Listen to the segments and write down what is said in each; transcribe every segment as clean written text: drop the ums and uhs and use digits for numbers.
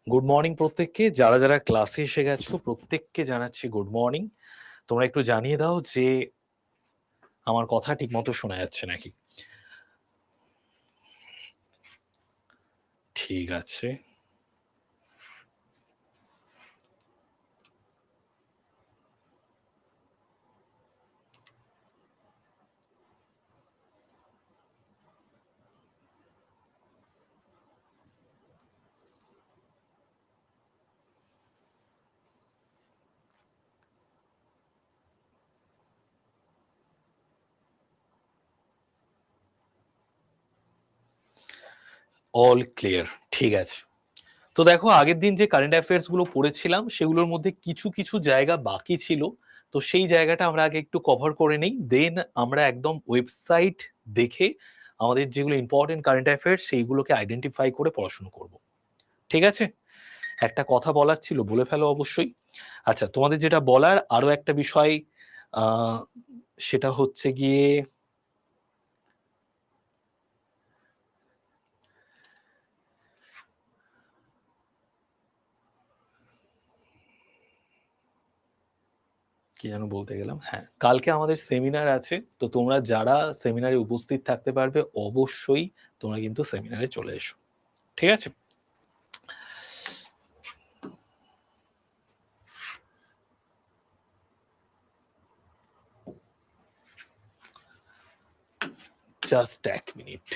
Good morning প্রত্যেককে। যারা যারা ক্লাসে এসে গেছো প্রত্যেককে জানাচ্ছি গুড মর্নিং। তোমরা একটু জানিয়ে দাও যে আমার কথা ঠিক মতো শোনা যাচ্ছে নাকি। ঠিক আছে, অল ক্লিয়ার। ঠিক আছে, তো দেখো আগের দিন যে কারেন্ট অ্যাফেয়ার্স গুলো পড়েছিলাম সেগুলোর মধ্যে কিছু কিছু জায়গা বাকি ছিল। তো সেই জায়গাটা আমরা আগে একটু কভার করে নেই, দেন আমরা একদম ওয়েবসাইট দেখে আমাদের যেগুলো ইম্পর্টেন্ট কারেন্ট অ্যাফেয়ার্স সেইগুলোকে আইডেন্টিফাই করে পড়াশোনা করব। ঠিক আছে, একটা কথা বলার ছিল, বলে ফেলো অবশ্যই। আচ্ছা, তোমাদের যেটা বলার আরো একটা বিষয়, আহ, সেটা হচ্ছে গিয়ে কি যেন বলতে গেলাম, হ্যাঁ, কালকে আমাদের সেমিনার আছে। তো তোমরা যারা সেমিনারে উপস্থিত থাকতে পারবে অবশ্যই তোমরা কিন্তু সেমিনারে চলে এসো। ঠিক আছে, জাস্ট এক মিনিট।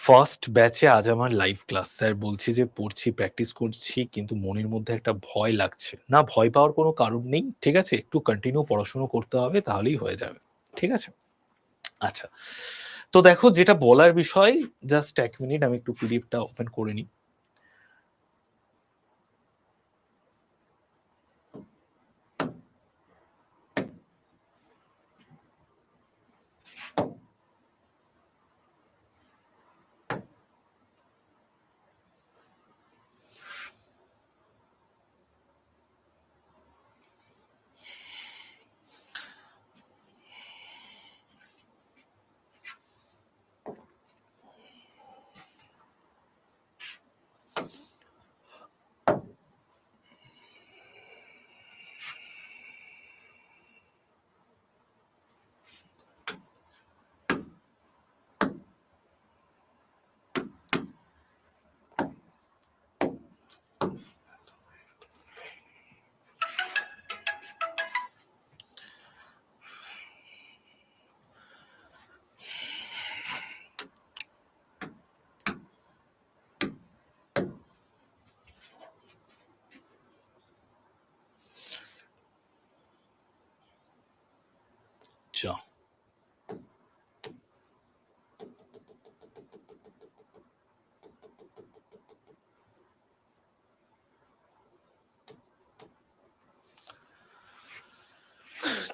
ফার্স্ট ব্যাচে আজ আমার লাইভ ক্লাস। স্যার বলছি যে পড়ছি, প্র্যাকটিস করছি, কিন্তু মনের মধ্যে একটা ভয় লাগছে। না, ভয় পাওয়ার কোনো কারণ নেই। ঠিক আছে, একটু কন্টিনিউ পড়াশোনা করতে হবে, তাহলেই হয়ে যাবে। ঠিক আছে, আচ্ছা, তো দেখো যেটা বলার বিষয়, জাস্ট এক মিনিট, আমি একটু পিডিএফটা ওপেন করে নিই।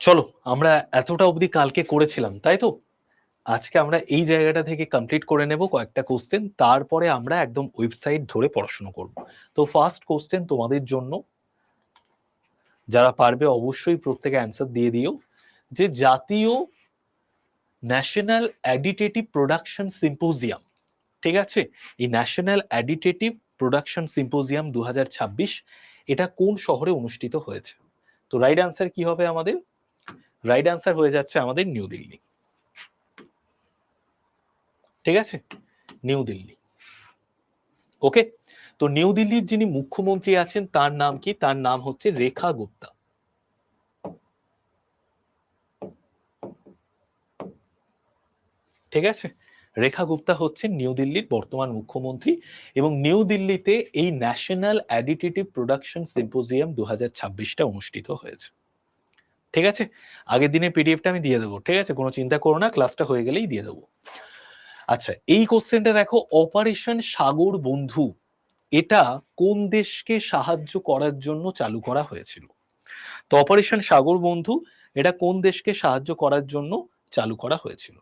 চলো, আমরা এতটা অবধি কালকে করেছিলাম, তাই তো? আজকে আমরা এই জায়গাটা থেকে কমপ্লিট করে নেব কয়েকটা কোশ্চেন, তারপরে আমরা একদম ওয়েবসাইট ধরে পড়াশোনা করব। তো ফার্স্ট কোশ্চেন তোমাদের জন্য, যারা পারবে অবশ্যই প্রত্যেকে অ্যান্সার দিয়ে দিও, যে জাতীয় ন্যাশনাল অ্যাডিটেটিভ প্রোডাকশন সিম্পোজিয়াম, ঠিক আছে, এই ন্যাশনাল অ্যাডিটেটিভ প্রোডাকশন সিম্পোজিয়াম 2026 এটা কোন শহরে অনুষ্ঠিত হয়েছে? তো রাইট আনসার কি হবে আমাদের? রাইট আনসার হয়ে যাচ্ছে আমাদের নিউ দিল্লি। ঠিক আছে, নিউ দিল্লি। ওকে, তো নিউ দিল্লির যিনি মুখ্যমন্ত্রী আছেন তার নাম কি? তার নাম হচ্ছে রেখা গুপ্তা। ঠিক আছে, রেখা গুপ্তা হচ্ছেন নিউ দিল্লির বর্তমান মুখ্যমন্ত্রী, এবং নিউ দিল্লিতে এই ন্যাশনাল অ্যাডিটিভ প্রোডাকশন সিম্পোজিয়াম 2026টা অনুষ্ঠিত হয়েছে। ঠিক আছে, আগের দিনের পিডিএফটা আমি দিয়ে দেবো। ঠিক আছে, কোনো চিন্তা করো না, ক্লাসটা হয়ে গেলেই দিয়ে দেবো। আচ্ছা, এই কোশ্চেনটা দেখো, অপারেশন সাগর বন্ধু এটা কোন দেশকে সাহায্য করার জন্য চালু করা হয়েছিল? তো অপারেশন সাগর বন্ধু এটা কোন দেশকে সাহায্য করার জন্য চালু করা হয়েছিল?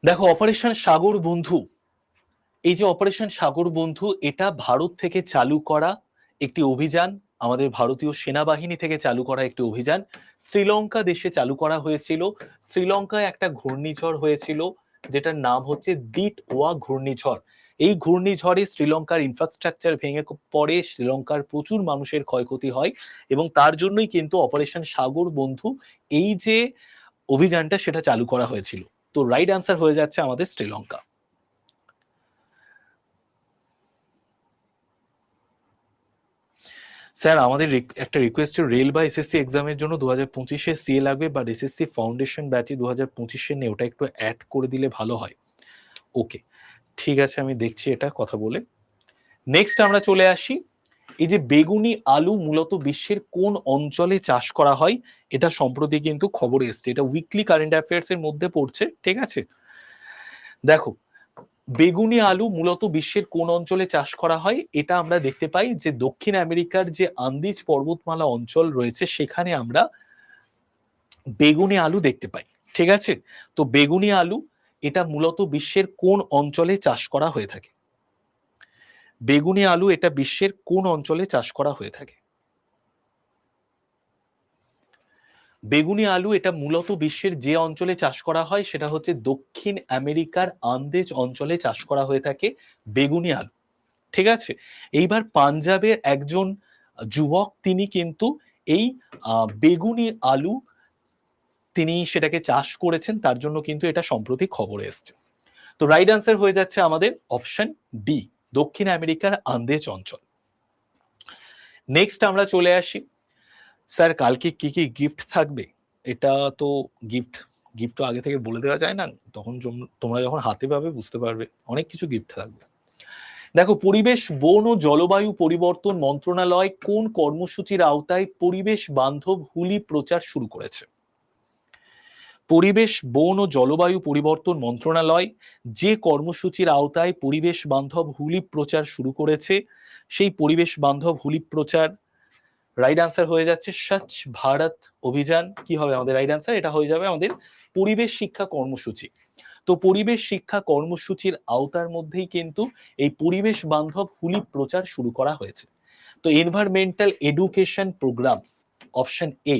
দেখো অপারেশন সাগর বন্ধু, এই যে অপারেশন সাগর বন্ধু, এটা ভারত থেকে চালু করা একটি অভিযান, আমাদের ভারতীয় সেনাবাহিনী থেকে চালু করা একটি অভিযান। শ্রীলঙ্কা দেশে চালু করা হয়েছিল। শ্রীলঙ্কায় একটা ঘূর্ণিঝড় হয়েছিল যেটার নাম হচ্ছে দিতওয়া ঘূর্ণিঝড়। এই ঘূর্ণিঝড়ে শ্রীলঙ্কার ইনফ্রাস্ট্রাকচার ভেঙে পড়ে, শ্রীলঙ্কার প্রচুর মানুষের ক্ষয়ক্ষতি হয়, এবং তার জন্যই কিন্তু অপারেশন সাগর বন্ধু এই যে অভিযানটা সেটা চালু করা হয়েছিল। তো রাইট আনসার হয়ে যাচ্ছে আমাদের শ্রীলঙ্কা। স্যার আমাদের একটা রিকোয়েস্ট, রেল বা এসএসসি এক্সামের জন্য 2025-এ সিএ লাগবে, বা এসএসসি ফাউন্ডেশন ব্যাচে 2025-এ নিয়ে ওটা একটু অ্যাড করে দিলে ভালো হয়। ওকে, ঠিক আছে, আমি দেখছি এটা কথা বলে। নেক্সট আমরা চলে আসি, এই যে বেগুনি আলু মূলত বিশ্বের কোন অঞ্চলে চাষ করা হয়, এটা সম্প্রতি কিন্তু খবর এসছে, এটা উইকলি কারেন্ট অ্যাফেয়ার্স এর মধ্যে পড়ছে, ঠিক আছে। দেখো বেগুনি আলু মূলত বিশ্বের কোন অঞ্চলে চাষ করা হয়, এটা আমরা দেখতে পাই যে দক্ষিণ আমেরিকার যে আন্দিজ পর্বতমালা অঞ্চল রয়েছে সেখানে আমরা বেগুনি আলু দেখতে পাই, ঠিক আছে। তো বেগুনি আলু এটা মূলত বিশ্বের কোন অঞ্চলে চাষ করা হয়ে থাকে? বেগুনি আলু এটা বিশ্বের কোন অঞ্চলে চাষ করা হয়ে থাকে? বেগুনি আলু এটা মূলত বিশ্বের যে অঞ্চলে চাষ করা হয় সেটা হচ্ছে দক্ষিণ আমেরিকার আন্দেজ অঞ্চলে চাষ করা হয়ে থাকে বেগুনি আলু, ঠিক আছে। এইবার পাঞ্জাবের একজন যুবক তিনি কিন্তু এই বেগুনি আলু তিনি সেটাকে চাষ করেছেন, তার জন্য কিন্তু এটা সম্প্রতি খবরে এসছে। তো রাইট আনসার হয়ে যাচ্ছে আমাদের অপশন ডি, দক্ষিণ আমেরিকার আন্দেজ অঞ্চল। নেক্সট আমরা চলে আসি, স্যার কালকে কি কি গিফট থাকবে? এটা তো গিফট গিফট তো আগে থেকে বলে দেওয়া যায় না, তখন তোমরা যখন হাতে পাবে বুঝতে পারবে, অনেক কিছু গিফট থাকবে। দেখো পরিবেশ বন ও জলবায়ু পরিবর্তন মন্ত্রণালয় কোন কর্মসূচির আওতায় পরিবেশ বান্ধব হুলি প্রচার শুরু করেছে? পরিবেশ বন ও জলবায়ু পরিবর্তন মন্ত্রণালয় যে কর্মসূচির আওতায় পরিবেশ বান্ধব হুলি প্রচার শুরু করেছে, সেই পরিবেশ বান্ধব হুলি প্রচার রাইট আনসার হয়ে যাচ্ছে স্বচ্ছ ভারত অভিযান। কি হবে আমাদের রাইট আনসার? এটা হয়ে যাবে আমাদের পরিবেশ শিক্ষা কর্মসূচি। তো পরিবেশ শিক্ষা কর্মসূচির আওতার মধ্যেই কিন্তু এই পরিবেশ বান্ধব হুলি প্রচার শুরু করা হয়েছে। তো environmental education programs, option A.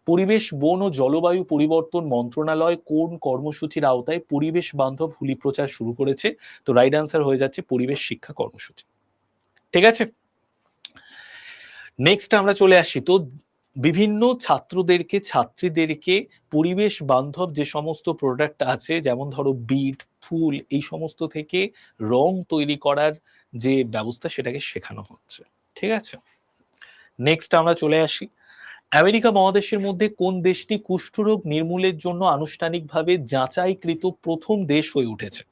পরিবেশ বন ও জলবায়ু পরিবর্তন মন্ত্রণালয় কোন কর্মসূচির আওতায় পরিবেশ বান্ধব হুলি প্রচার শুরু করেছে? তো রাইট আনসার হয়ে যাচ্ছে পরিবেশ শিক্ষা কর্মসূচি, ঠিক আছে। নেক্সট আমরা চলে আসি, তো বিভিন্ন ছাত্রদেরকে ছাত্রীদেরকে পরিবেশ বান্ধব যে সমস্ত প্রোডাক্ট আছে, যেমন ধরো বিট ফুল, এই সমস্ত থেকে রং তৈরি করার যে ব্যবস্থা সেটাকে শেখানো হচ্ছে, ঠিক আছে। নেক্সট আমরা চলে আসি, আমেরিকা মহাদেশের মধ্যে কোন দেশটি কুষ্ঠরোগ নির্মূলের জন্য আনুষ্ঠানিকভাবে যাচাইকৃত প্রথম দেশ হয়ে উঠেছে?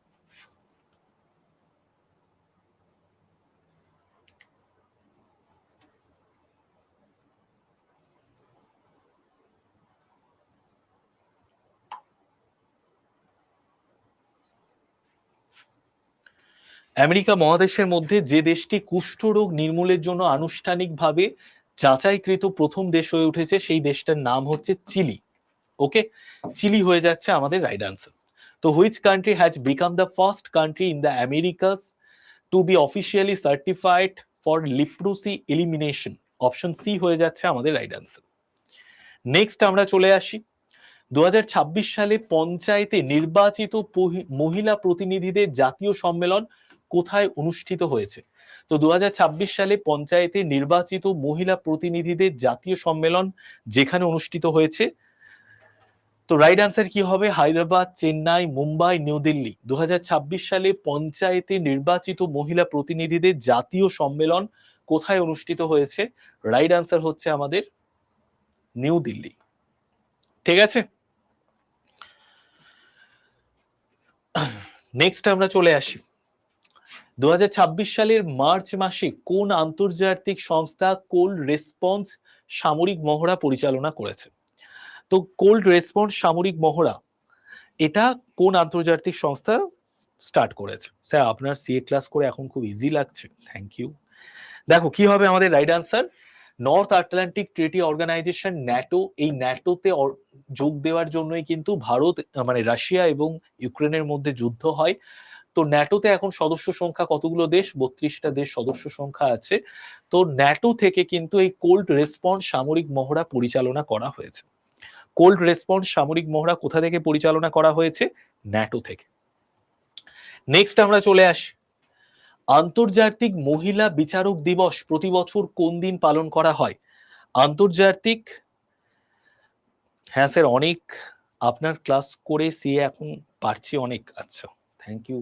আমেরিকা মহাদেশের মধ্যে যে দেশটি কুষ্ঠরোগ নির্মূলের জন্য আনুষ্ঠানিকভাবে যাচাইকৃত প্রথম দেশ হয়ে উঠেছে সেই দেশটার নাম হচ্ছে চিলি। ওকে, চিলি হয়ে যাচ্ছে আমাদের রাইট আনসার। তো which country has become the first country in the Americas to be officially certified for leprosy elimination? Option C হয়ে যাচ্ছে আমাদের রাইট আনসার। নেক্সট আমরা চলে আসি, 2026 সালে পঞ্চায়েতে নির্বাচিত মহিলা প্রতিনিধিদের জাতীয় সম্মেলন কোথায় অনুষ্ঠিত হয়েছে? তো 2026 সালে পঞ্চায়েতে নির্বাচিত মহিলা প্রতিনিধিদের জাতীয় সম্মেলন যেখানে অনুষ্ঠিত হয়েছে, তো রাইট আনসার কি হবে? হায়দ্রাবাদ, চেন্নাই, মুম্বাই, নিউ দিল্লি। 2026 সালে পঞ্চায়েতে নির্বাচিত মহিলা প্রতিনিধিদের জাতীয় সম্মেলন কোথায় অনুষ্ঠিত হয়েছে? রাইট আনসার হচ্ছে আমাদের নিউ দিল্লি, ঠিক আছে। নেক্সট আমরা চলে আসি, 2026 সালের মার্চ মাসে কোন আন্তর্জাতিক সংস্থা কোল্ড রেসপন্স সামরিক মহড়া পরিচালনা করেছে? তো কোল্ড রেসপন্স সামরিক মহড়া এটা কোন আন্তর্জাতিক সংস্থা স্টার্ট করেছে? স্যার আপনার সিএ ক্লাস করে এখন খুব ইজি লাগছে, থ্যাংক ইউ। দেখো কি হবে আমাদের right answer, north Atlantic treaty organization NATO. এই ন্যাটোতে যোগ দেওয়ার জন্যই কিন্তু ভারত মানে রাশিয়া এবং ইউক্রেনের মধ্যে যুদ্ধ হয়। তো ন্যাটোতে এখন সদস্য সংখ্যা কতগুলো দেশ? 32টা দেশ সদস্য সংখ্যা আছে। তো ন্যাটো থেকে কিন্তু এই কোল্ড রেসপন্স সামরিক মহড়া পরিচালনা করা হয়েছে। কোল্ড রেসপন্স সামরিক মহড়া কোথা থেকে পরিচালনা করা হয়েছে? ন্যাটো থেকে। নেক্সট আমরা চলে আসি, আন্তর্জাতিক মহিলা বিচারক দিবস প্রতি বছর কোন দিন পালন করা হয়? আন্তর্জাতিক, হ্যাঁ স্যার অনেক আপনার ক্লাস করে সিএ এখন পারছি অনেক, আচ্ছা থ্যাংক ইউ।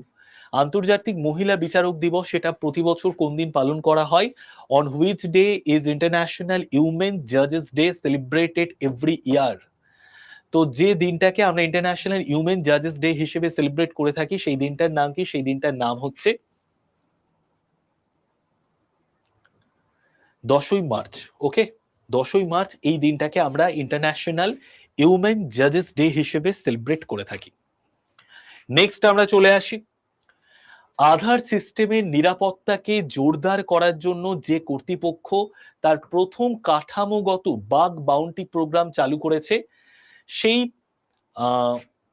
আন্তর্জাতিক মহিলা বিচারক দিবস সেটা প্রতি বছর কোন দিন পালন করা হয়? On which day is International Women জাজেস ডে সেলিব্রেটেড এভরি ইয়ার? তো যে দিনটাকে আমরা ইন্টারন্যাশনাল উইমেন জাজেস ডে হিসেবে সেলিব্রেট করে থাকি সেই দিনটার নাম কি? সেই দিনটার নাম হচ্ছে 10ই মার্চ। ওকে, 10ই মার্চ এই দিনটাকে আমরা ইন্টারন্যাশনাল উইমেন জাজেস ডে হিসেবে সেলিব্রেট করে থাকি। নেক্সট আমরা চলে আসি, আধার সিস্টেমের নিরাপত্তাকে জোরদার করার জন্য যে কর্তৃপক্ষ তার প্রথম কাঠামোগত বাগ বাউন্টি প্রোগ্রাম চালু করেছে, সেই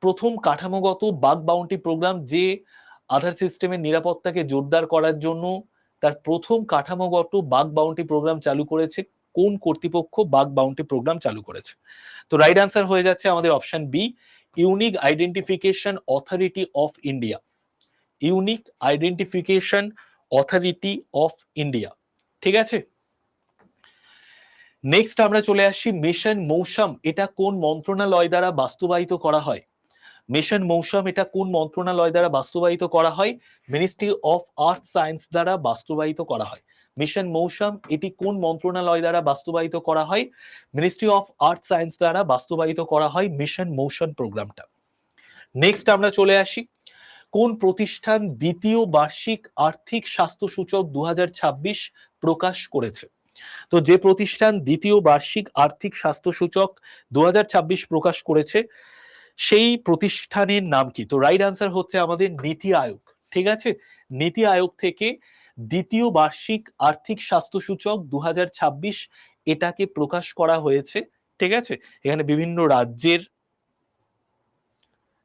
প্রথম কাঠামোগত বাগ বাউন্টি প্রোগ্রাম যে আধার সিস্টেমের নিরাপত্তাকে জোরদার করার জন্য তার প্রথম কাঠামোগত বাগ বাউন্টি প্রোগ্রাম চালু করেছে, কোন কর্তৃপক্ষ বাগ বাউন্টি প্রোগ্রাম চালু করেছে? তো রাইট আনসার হয়ে যাচ্ছে আমাদের option B, unique identification authority of India. Unique identification authority of India, ঠিক আছে। নেক্সট আমরা চলে আসছি, মিশন মৌসুম এটা কোন মন্ত্রণালয় দ্বারা বাস্তবায়িত করা হয়? মিশন মৌসুম এটা কোন মন্ত্রণালয় দ্বারা বাস্তবায়িত করা হয়? মিনিস্ট্রি অফ আর্থ সায়েন্স দ্বারা বাস্তবায়িত করা হয়। মিশন মৌসুম এটি কোন মন্ত্রণালয় দ্বারা বাস্তবায়িত করা হয়? মিনিস্ট্রি অফ আর্থ সায়েন্স দ্বারা বাস্তবায়িত করা হয় মিশন মৌসুম প্রোগ্রামটা। নেক্সট আমরা চলে আসি, কোন প্রতিষ্ঠান দ্বিতীয় বার্ষিক আর্থিক স্বাস্থ্য সূচক 2026 প্রকাশ করেছে? তো যে প্রতিষ্ঠান দ্বিতীয় বার্ষিক আর্থিক স্বাস্থ্য সূচক 2026 প্রকাশ করেছে সেই প্রতিষ্ঠানের নাম কি? তো রাইট আনসার হচ্ছে আমাদের নীতি আয়োগ, ঠিক আছে। নীতি আয়োগ থেকে দ্বিতীয় বার্ষিক আর্থিক স্বাস্থ্য সূচক 2026 এটাকে প্রকাশ করা হয়েছে, ঠিক আছে। এখানে বিভিন্ন রাজ্যের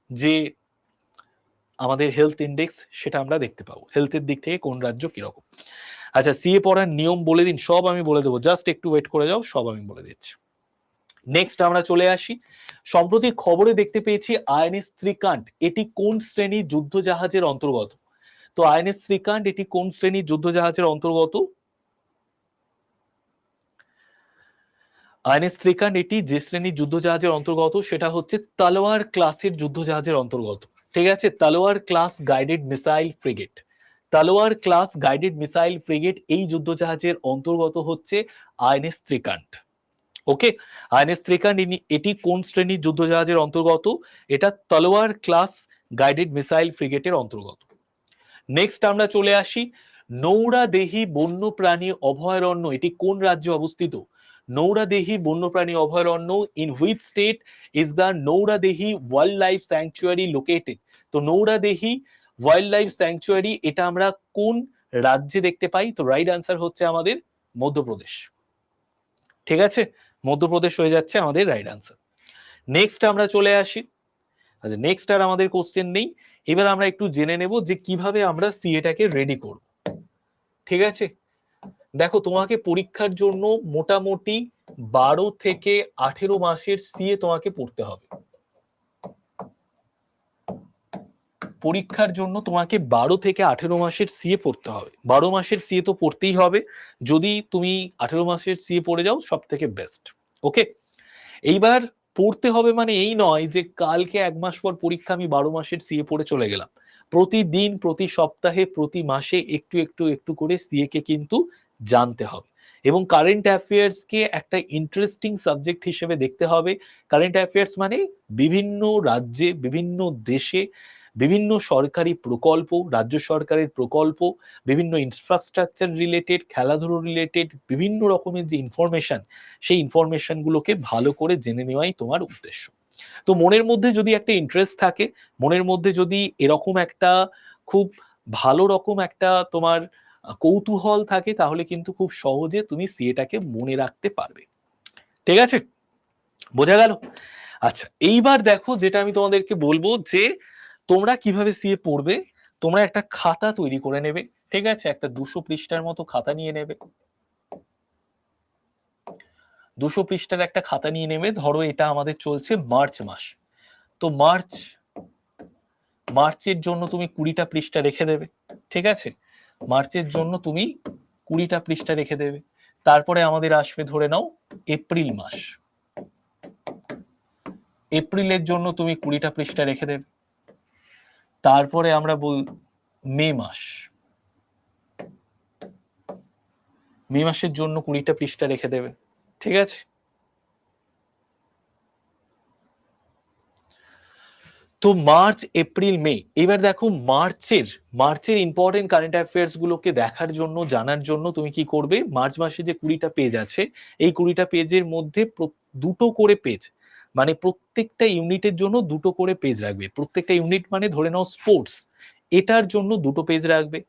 যে আমাদের হেলথ ইন্ডেক্স সেটা আমরা দেখতে পাবো, হেলথের দিক থেকে কোন রাজ্য কিরকম। আচ্ছা, সিএ পড়ার নিয়ম বলে দিন, সব আমি বলে দেবো, জাস্ট একটু ওয়েট করে যাও, সব আমি বলে দিচ্ছি। নেক্সট আমরা চলে আসি, সম্প্রতি খবরে দেখতে পেয়েছি আইএনএস ত্রিকান্ড এটি কোন শ্রেণীর যুদ্ধ জাহাজের অন্তর্গত? তো আইএনএস ত্রিকান্ড এটি কোন শ্রেণীর যুদ্ধ জাহাজের অন্তর্গত? আইএনএস ত্রিকান্ড এটি যে শ্রেণীর যুদ্ধ জাহাজের অন্তর্গত সেটা হচ্ছে তলোয়ার ক্লাসের যুদ্ধ জাহাজের অন্তর্গত, ঠিক আছে। তলোয়ার ক্লাস গাইডেড মিসাইল ফ্রিগেট, তলোয়ার ক্লাস গাইডেড মিসাইল ফ্রিগেট এই যুদ্ধ জাহাজের অন্তর্গত হচ্ছে আইএনএস ত্রিকান্ড। ওকে, আইএনএস ত্রিকান্ড এটি কোন শ্রেণীর যুদ্ধ জাহাজের অন্তর্গত? এটা তলোয়ার ক্লাস গাইডেড মিসাইল ফ্রিগেটের অন্তর্গত। নেক্সট আমরা চলে আসি, নৌরাদেহি বন্যপ্রাণী অভয়ারণ্য এটি কোন রাজ্যে অবস্থিত? নৌরাদেহি বন্যপ্রাণী অভয়ারণ্য, in which state is the Nauradehi wildlife sanctuary located? তো নৌরাদেহি ওয়াইল্ড লাইফ স্যাংচুয়ারি এটা আমরা কোন রাজ্যে দেখতে পাই? তো রাইট আনসার হচ্ছে আমাদের মধ্যপ্রদেশ, ঠিক আছে। মধ্যপ্রদেশ হয়ে যাচ্ছে আমাদের রাইট আনসার। নেক্সট আমরা চলে আসি, আচ্ছা নেক্সট আর আমাদের কোশ্চেন নেই, এবার আমরা একটু জেনে নেব যে কিভাবে আমরা সিএটাকে রেডি করব, ঠিক আছে। দেখো, তোমাকে পরীক্ষার জন্য মোটামুটি 12 থেকে 18 মাসের সিএ তোমাকে পড়তে হবে। পরীক্ষার জন্য তোমাকে 12 থেকে 18 মাসের সিএ পড়তে হবে। 12 মাসের সিএ তো পড়তেই হবে, যদি তুমি 18 মাসের সিএ পড়ে যাও সব থেকে বেস্ট। ওকে, এইবার পড়তে হবে মানে এই নয় যে কালকে 1 মাস পর পরীক্ষা আমি 12 মাসের সিএ পড়ে চলে গেলাম। প্রতিদিন, প্রতি সপ্তাহে, প্রতি মাসে একটু একটু একটু করে সিএ কে কিন্তু জানতে হবে এবং কারেন্ট অ্যাফেয়ার্স কে একটা ইন্টারেস্টিং সাবজেক্ট হিসেবে দেখতে হবে। কারেন্ট অ্যাফেয়ার্স মানে বিভিন্ন রাজ্যে, বিভিন্ন দেশে বিভিন্ন সরকারি প্রকল্প, রাজ্য সরকারের প্রকল্প, বিভিন্ন ইনফ্রাস্ট্রাকচার রিলেটেড, খেলাধুলো রিলেটেড বিভিন্ন রকমের যে ইনফরমেশন, সেই ইনফরমেশন গুলোকে ভালো করে জেনে নেওয়াই তোমার উদ্দেশ্য। তো মনের মধ্যে যদি একটা ইন্টারেস্ট থাকে, মনের মধ্যে যদি এরকম একটা খুব ভালো রকম একটা তোমার কৌতূহল থাকে, তাহলে কিন্তু খুব সহজে তুমি সিএটাকে মনে রাখতে পারবে, ঠিক আছে, বোঝা গেল। আচ্ছা, এইবার দেখো যেটা আমি তোমাদেরকে বলবো যে তোমরা কিভাবে সিএ পড়বে। তোমরা একটা খাতা তৈরি করে নেবে, ঠিক আছে? একটা 200 পৃষ্ঠার মতো খাতা নিয়ে নেবে। 200 পৃষ্ঠার একটা খাতা নিয়ে নেবে। ধরো এটা আমাদের চলছে মার্চ মাস, তো মার্চের জন্য তুমি 20টা পৃষ্ঠা রেখে দেবে, ঠিক আছে? মার্চের জন্য তুমি 20টা পৃষ্ঠা রেখে দেবে। তারপরে আমাদের আসবে ধরে নাও এপ্রিল মাস, এপ্রিলের জন্য তুমি 20টা পৃষ্ঠা রেখে দেবে। তারপরে আমরা মে মাস, মে মাসের জন্য 20টা পৃষ্ঠা রেখে দেবে, ঠিক আছে? তো মার্চ, এপ্রিল, মে। এবার দেখো মার্চের ইম্পর্টেন্ট কারেন্ট অ্যাফেয়ার্স গুলোকে দেখার জন্য, জানার জন্য তুমি কি করবে, মার্চ মাসে যে 20টা পেজ আছে, এই 20টা পেজের মধ্যে দুটো করে পেজ, মানে প্রত্যেকটা ইউনিটের জন্য দুটো করে পেজ রাখবে। প্রত্যেকটা ইউনিট মানে ধরে নাও স্পোর্টস, এটার জন্য দুটো পেজ রাখবে।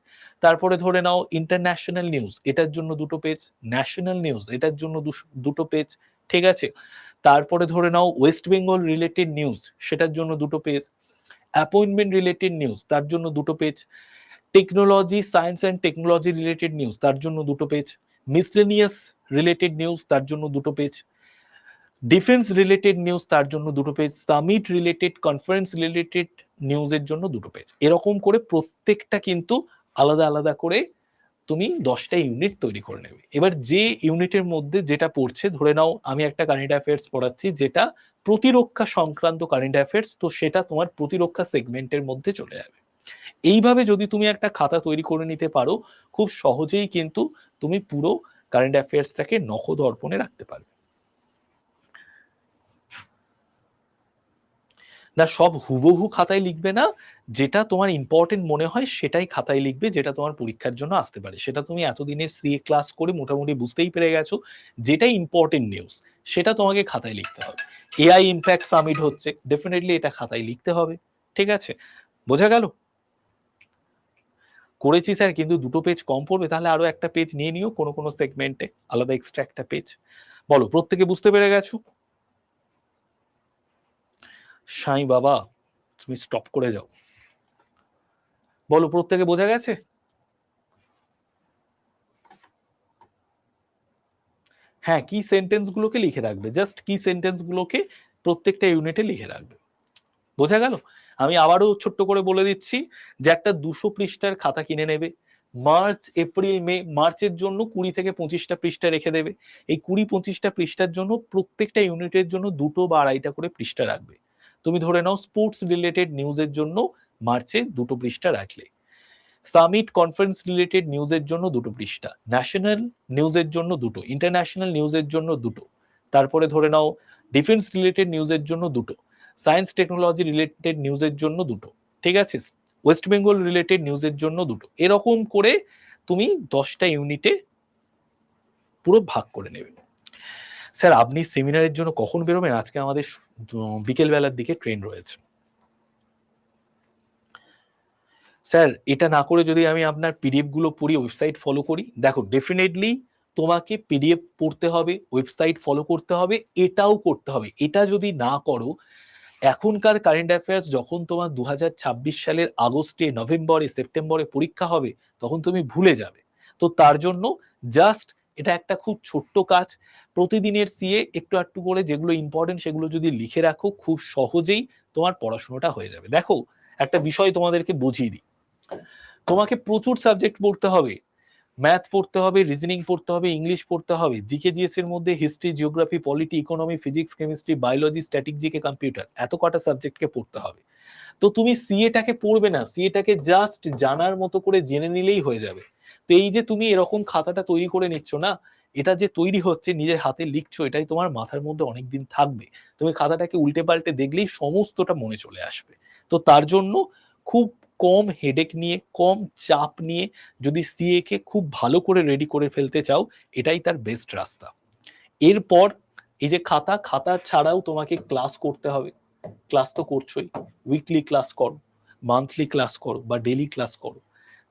তারপরে ধরে নাও ইন্টারন্যাশনাল নিউজ, এটার জন্য দুটো পেজ। ন্যাশনাল নিউজ, এটার জন্য দুটো পেজ, ঠিক আছে? তারপরে ধরে নাও ওয়েস্ট বেঙ্গল রিলেটেড নিউজ, সেটার জন্য দুটো পেজ। অ্যাপয়েন্টমেন্ট রিলেটেড নিউজ, তার জন্য দুটো page. Technology, science and technology related news, তার জন্য দুটো পেজ। মিসলেনিয়াস রিলেটেড নিউজ, তার জন্য দুটো পেজ। ডিফেন্স রিলেটেড নিউজ, তার জন্য দুটো page. Summit related, conference related নিউজের জন্য দুটো পেজ। এরকম করে প্রত্যেকটা কিন্তু আলাদা আলাদা করে তুমি 10টা ইউনিট তৈরি করে নেবে। এবার যে ইউনিটের মধ্যে যেটা পড়ছে, ধরে নাও আমি একটা কারেন্ট অ্যাফেয়ার্স পড়াচ্ছি যেটা প্রতিরক্ষা সংক্রান্ত কারেন্ট অ্যাফেয়ার্স, তো সেটা তোমার প্রতিরক্ষা সেগমেন্টের মধ্যে চলে যাবে। এইভাবে যদি তুমি একটা খাতা তৈরি করে নিতে পারো, খুব সহজেই কিন্তু তুমি পুরো কারেন্ট অ্যাফেয়ার্সটাকে নখদর্পণে রাখতে পারবে। না, সব হুবহু খাতায় লিখবে না, যেটা তোমার ইম্পর্টেন্ট মনে হয় সেটাই খাতায় লিখবে, যেটা তোমার পরীক্ষার জন্য আসতে পারে। সেটা তুমি এতদিনের সিএ ক্লাস করে মোটামুটি বুঝতেই পেরে গেছো, যেটা ইম্পর্টেন্ট নিউজ সেটা তোমাকে খাতায় লিখতে হবে। এআই ইম্প্যাক্ট সামিট হচ্ছে, ডেফিনেটলি এটা খাতায় লিখতে হবে, ঠিক আছে? বোঝা গেল? করেছি স্যার, কিন্তু দুটো পেজ কম পড়বে, তাহলে আরো একটা পেজ নিয়ে নিও কোনো কোনো সেগমেন্টে, আলাদা এক্সট্রা একটা পেজ। বলো, প্রত্যেকে বুঝতে পেরে গেছো? সাই বাবা, তুমি স্টপ করে যাও। বলো, প্রত্যেকে বোঝা গেছে? হ্যাঁ, কি সেন্টেন্স গুলোকে লিখে রাখবে, জাস্ট কি সেন্টেন্স গুলোকে প্রত্যেকটা ইউনিটে লিখে রাখবে। বোঝা গেল? আমি আবারও ছোট্ট করে বলে দিচ্ছি যে একটা 200 পৃষ্ঠার খাতা কিনে নেবে। মার্চ, এপ্রিল, মে, মার্চের জন্য 20 থেকে 25টা পৃষ্ঠা রেখে দেবে। এই 20-25টা পৃষ্ঠার জন্য প্রত্যেকটা ইউনিটের জন্য 2টো বা 2.5টা করে পৃষ্ঠা রাখবে। তুমি ধরে নাও স্পোর্টস রিলেটেড নিউজের জন্য মার্চে 2টো পৃষ্ঠা রাখলে, সামিট কনফারেন্স রিলেটেড নিউজের জন্য 2টো পৃষ্ঠা, ন্যাশনাল নিউজের জন্য 2টো, ইন্টারন্যাশনাল নিউজের জন্য 2টো, তারপরে ধরে নাও ডিফেন্স রিলেটেড নিউজের জন্য 2টো, সায়েন্স টেকনোলজি রিলেটেড নিউজের জন্য 2টো, ঠিক আছে? ওয়েস্ট বেঙ্গল রিলেটেড নিউজের জন্য 2টো। এরকম করে তুমি 10টা ইউনিটে পুরো ভাগ করে নেবে। স্যার, আপনি সেমিনারের জন্য কখন বেরোবেন? আজকে আমাদের বিকেল বেলার দিকে ট্রেন রয়েছে। স্যার, এটা না করে যদি আমি আপনার পিডিএফ গুলো পড়ি, ওয়েবসাইট ফলো করি, দেখো ডেফিনেটলি তোমাকে পিডিএফ পড়তে হবে, ওয়েবসাইট ফলো করতে হবে, এটাও করতে হবে। এটা যদি না করো, এখনকার কারেন্ট অ্যাফেয়ার্স যখন তোমার 2026 সালের আগস্টে, নভেম্বরে, সেপ্টেম্বরে পরীক্ষা হবে, তখন তুমি ভুলে যাবে। তো তার জন্য জাস্ট এটা একটা খুব ছোট্ট কাজ, প্রতিদিনের সিএ একটু একটু করে যেগুলো ইম্পর্টেন্ট সেগুলো যদি লিখে রাখো, খুব সহজেই তোমার পড়াশোনাটা হয়ে যাবে। দেখো, একটা বিষয় তোমাদেরকে বুঝিয়ে দিই, তোমাকে প্রচুর সাবজেক্ট পড়তে হবে। ম্যাথ পড়তে হবে, রিজনিং পড়তে হবে, ইংলিশ পড়তে হবে, জিকে জিএস এর মধ্যে history, geography, polity, economy, physics, chemistry, biology, static GK, computer, এত কটা সাবজেক্টকে পড়তে হবে। তো তুমি সিএটাকে পড়বে না, সিএটাকে জাস্ট জানার মতো করে জেনে নিলেই হয়ে যাবে। তো এই যে তুমি এরকম খাতাটা তৈরি করে নিচ্ছ না, এটা যে তৈরি হচ্ছে, নিজের হাতে লিখছো, এটাই তোমার মাথার মধ্যে অনেকদিন থাকবে। তুমি খাতাটাকে উল্টে পাল্টে দেখলেই সমস্তটা মনে চলে আসবে। তো তার জন্য খুব কম হেডেক নিয়ে, কম চাপ নিয়ে যদি সিএ কে খুব ভালো করে রেডি করে ফেলতে চাও, এটাই তার বেস্ট রাস্তা। এরপর এই যে খাতা ছাড়াও তোমাকে ক্লাস করতে হবে। ক্লাস তো করছোই, উইকলি ক্লাস করো, মান্থলি ক্লাস করো বা ডেইলি ক্লাস করো।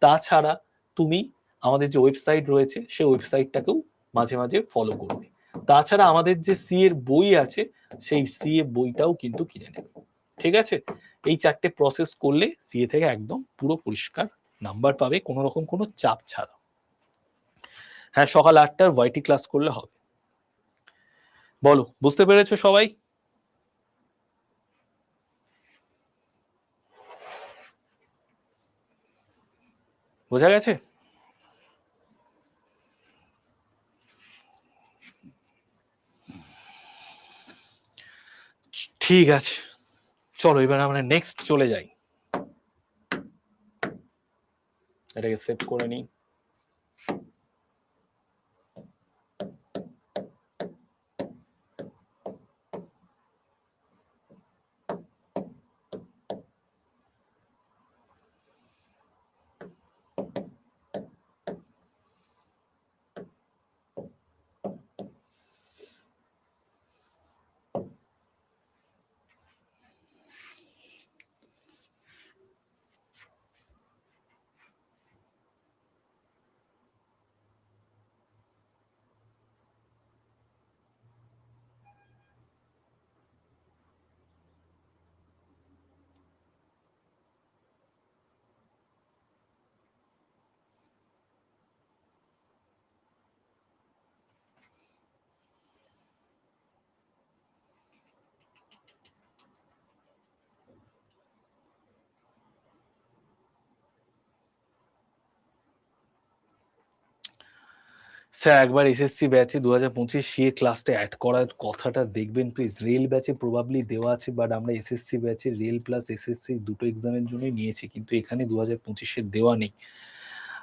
তাছাড়া তুমি আমাদের যে ওয়েবসাইট রয়েছে, সেই ওয়েবসাইটটাকেও মাঝে মাঝে ফলো করবে। তাছাড়া আমাদের যে সি এর বই আছে সেই সি এ বইটাও কিন্তু কিনে নেবে, ঠিক আছে? এই 4টে প্রসেস করলে সিএ থেকে একদম পুরো পরিষ্কার নাম্বার পাবে, কোনো রকম কোনো চাপ ছাড়া। হ্যাঁ, সকাল 8টার ওয়াইটি ক্লাস করলে হবে। বলো, বুঝতে পেরেছো সবাই? বোঝা গেছে? ঠিক আছে, চলো এবার আমরা নেক্সট চলে যাই। এটাকে সেভ করে নিই। স্যার একবার এসএসসি ব্যাচে 2025 সিএ ক্লাসটা অ্যাড করার কথাটা দেখবেন প্লিজ। রেল ব্যাচে প্রবাবলি দেওয়া আছে, বাট আমরা এসএসসি ব্যাচে রেল প্লাস এসএসসি দুটো এক্সামের জন্যই নিয়েছি, কিন্তু এখানে 2025 দেওয়া নেই।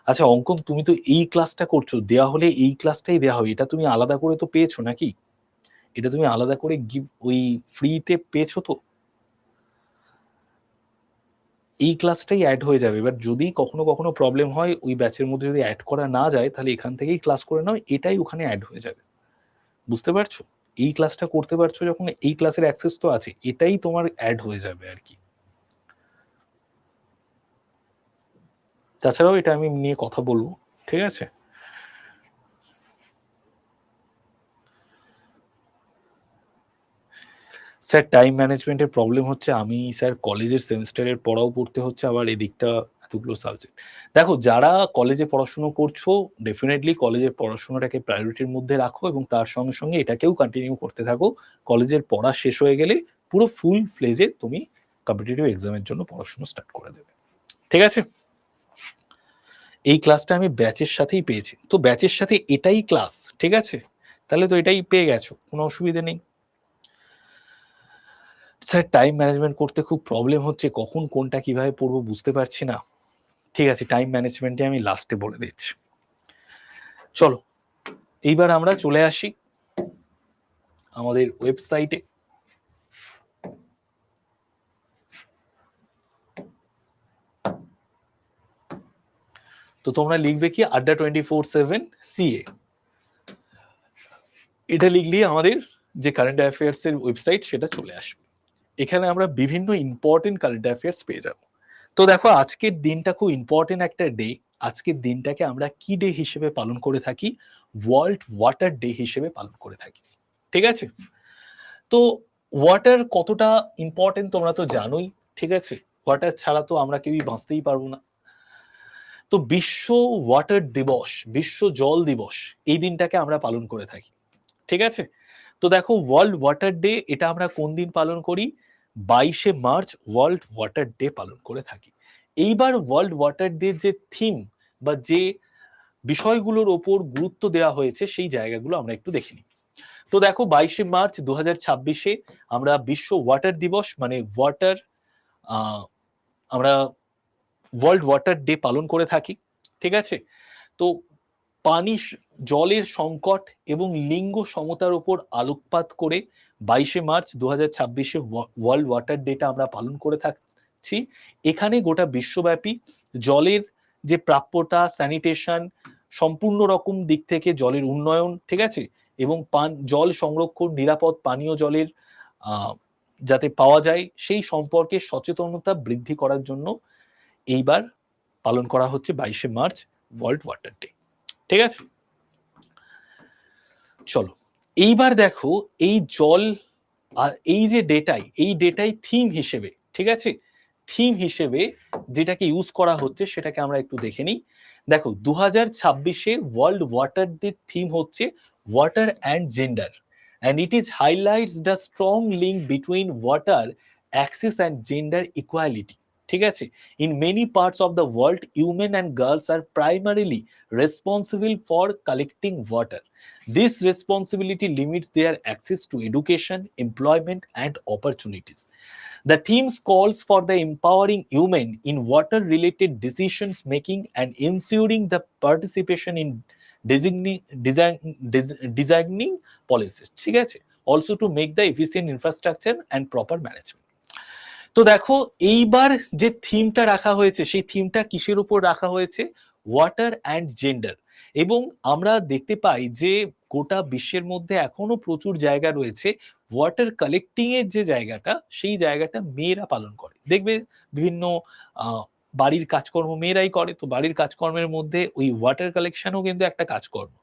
আচ্ছা অঙ্কন, তুমি তো এই ক্লাসটা করছো, দেওয়া হলে এই ক্লাসটাই দেওয়া হবে। এটা তুমি আলাদা করে তো পেয়েছো নাকি? এটা তুমি আলাদা করে ওই ফ্রিতে পেয়েছো তো? এই ক্লাসটাই অ্যাড হয়ে যাবে। এবার যদি কখনো কখনো প্রবলেম হয় ওই ব্যাচের মধ্যে যদি অ্যাড করা না যায়, তাহলে এখান থেকেই ক্লাস করে নাও, এটাই ওখানে অ্যাড হয়ে যাবে। বুঝতে পারছো? এই ক্লাসটা করতে পারছো যখন, এই ক্লাসের অ্যাক্সেস তো আছে, এটাই তোমার অ্যাড হয়ে যাবে আর কি। তাছাড়াও এটা আমি নিয়ে কথা বলবো, ঠিক আছে? স্যার টাইম ম্যানেজমেন্টের প্রবলেম হচ্ছে, আমি স্যার কলেজের সেমিস্টারের পড়াও পড়তে হচ্ছে, আবার এদিকটা এতগুলো সাবজেক্ট। দেখো, যারা কলেজে পড়াশুনো করছো ডেফিনেটলি কলেজের পড়াশোনাটাকে প্রায়োরিটির মধ্যে রাখো এবং তার সঙ্গে সঙ্গে এটাকেও কন্টিনিউ করতে থাকো। কলেজের পড়া শেষ হয়ে গেলে পুরো ফুল ফ্লেজে তুমি কম্পিটিটিভ এক্সামের জন্য পড়াশোনা স্টার্ট করে দেবে, ঠিক আছে? এই ক্লাসটা আমি ব্যাচের সাথেই পেয়েছি, তো ব্যাচের সাথে এটাই ক্লাস, ঠিক আছে? তাহলে তো এটাই পেয়ে গেছো, কোনো অসুবিধা নেই। স্যার টাইম ম্যানেজমেন্ট করতে খুব প্রবলেম হচ্ছে, কখন কোনটা কিভাবে পড়বো বুঝতে পারছি না। ঠিক আছে, টাইম ম্যানেজমেন্টে আমি লাস্টে বলে দিচ্ছি। চলো এইবার আমরা চলে আসি আমাদের ওয়েবসাইটে। তো তোমরা লিখবে কি, আড্ডা 24/7 সিএ, এটা লিখলেই আমাদের যে কারেন্ট অ্যাফেয়ার্স এর ওয়েবসাইট সেটা চলে আসবে। এখানে আমরা বিভিন্ন ইম্পর্টেন্ট কারেন্ট অ্যাফেয়ার্স পেয়ে যাব। তো দেখো, আজকের দিনটা খুব ইম্পর্টেন্ট একটা ডে। আজকের দিনটাকে আমরা কি ডে হিসেবে পালন করে থাকি? ওয়ার্ল্ড ওয়াটার ডে হিসেবে পালন করে থাকি, ঠিক আছে? তো ওয়াটার কতটা ইম্পর্টেন্ট তোমরা তো জানোই, ঠিক আছে? ওয়াটার ছাড়া তো আমরা কেউই বাঁচতেই পারবো না। তো বিশ্ব ওয়াটার দিবস, বিশ্ব জল দিবস, এই দিনটাকে আমরা পালন করে থাকি, ঠিক আছে? তো দেখো, ওয়ার্ল্ড ওয়াটার ডে এটা আমরা কোন দিন পালন করি? 22শে মার্চ ওয়ার্ল্ড ওয়াটার ডে পালন করে থাকি। এইবার ওয়ার্ল্ড ওয়াটার ডে যে থিম বা যে বিষয়গুলোর ওপর গুরুত্ব দেওয়া হয়েছে সেই জায়গাগুলো আমরা একটু দেখে নিই। তো দেখো, 22শে মার্চ 2026 আমরা বিশ্ব ওয়াটার দিবস মানে ওয়াটার, আমরা ওয়ার্ল্ড ওয়াটার ডে পালন করে থাকি, ঠিক আছে? তো পানি, জলের সংকট এবং লিঙ্গ সমতার উপর আলোকপাত করে 22শে মার্চ 2026 ওয়ার্ল্ড ওয়াটার ডেটা আমরা পালন করে থাকছি। এখানে গোটা বিশ্বব্যাপী জলের যে প্রাপ্যতা, স্যানিটেশন, সম্পূর্ণ রকম দিক থেকে জলের উন্নয়ন, ঠিক আছে, এবং জল সংরক্ষণ, নিরাপদ পানীয় জলের যাতে পাওয়া যায় সেই সম্পর্কে সচেতনতা বৃদ্ধি করার জন্য এইবার পালন করা হচ্ছে 22শে মার্চ ওয়ার্ল্ড ওয়াটার ডে, ঠিক আছে? চলো এইবার দেখো এই জল এই যে ডেটাই থিম হিসেবে, ঠিক আছে, থিম হিসেবে যেটাকে ইউজ করা হচ্ছে সেটাকে আমরা একটু দেখে নিই। দেখো 2026-এ ওয়ার্ল্ড ওয়াটার ডে থিম হচ্ছে water and gender, and it is highlights the strong link between water access and gender equality. ঠিক আছে, in many parts of the world women and girls are primarily responsible for collecting water. This responsibility limits their access to education, employment, and opportunities. The theme calls for the empowering women in water related decisions making and ensuring the participation in designing policies. ঠিক আছে? Also to make the efficient infrastructure and proper management. তো দেখো এইবার যে থিমটা রাখা হয়েছে সেই থিমটা কিসের উপর রাখা হয়েছে? Water and gender. এবং আমরা দেখতে পাই যে গোটা বিশ্বের মধ্যে এখনো প্রচুর জায়গা রয়েছে ওয়াটার কালেক্টিং এর যে জায়গাটা, সেই জায়গাটা মেয়েরা পালন করে। দেখবে বিভিন্ন বাড়ির কাজকর্ম মেয়েরাই করে, তো বাড়ির কাজকর্মের মধ্যে ওই ওয়াটার কালেকশনও কিন্তু একটা কাজকর্ম।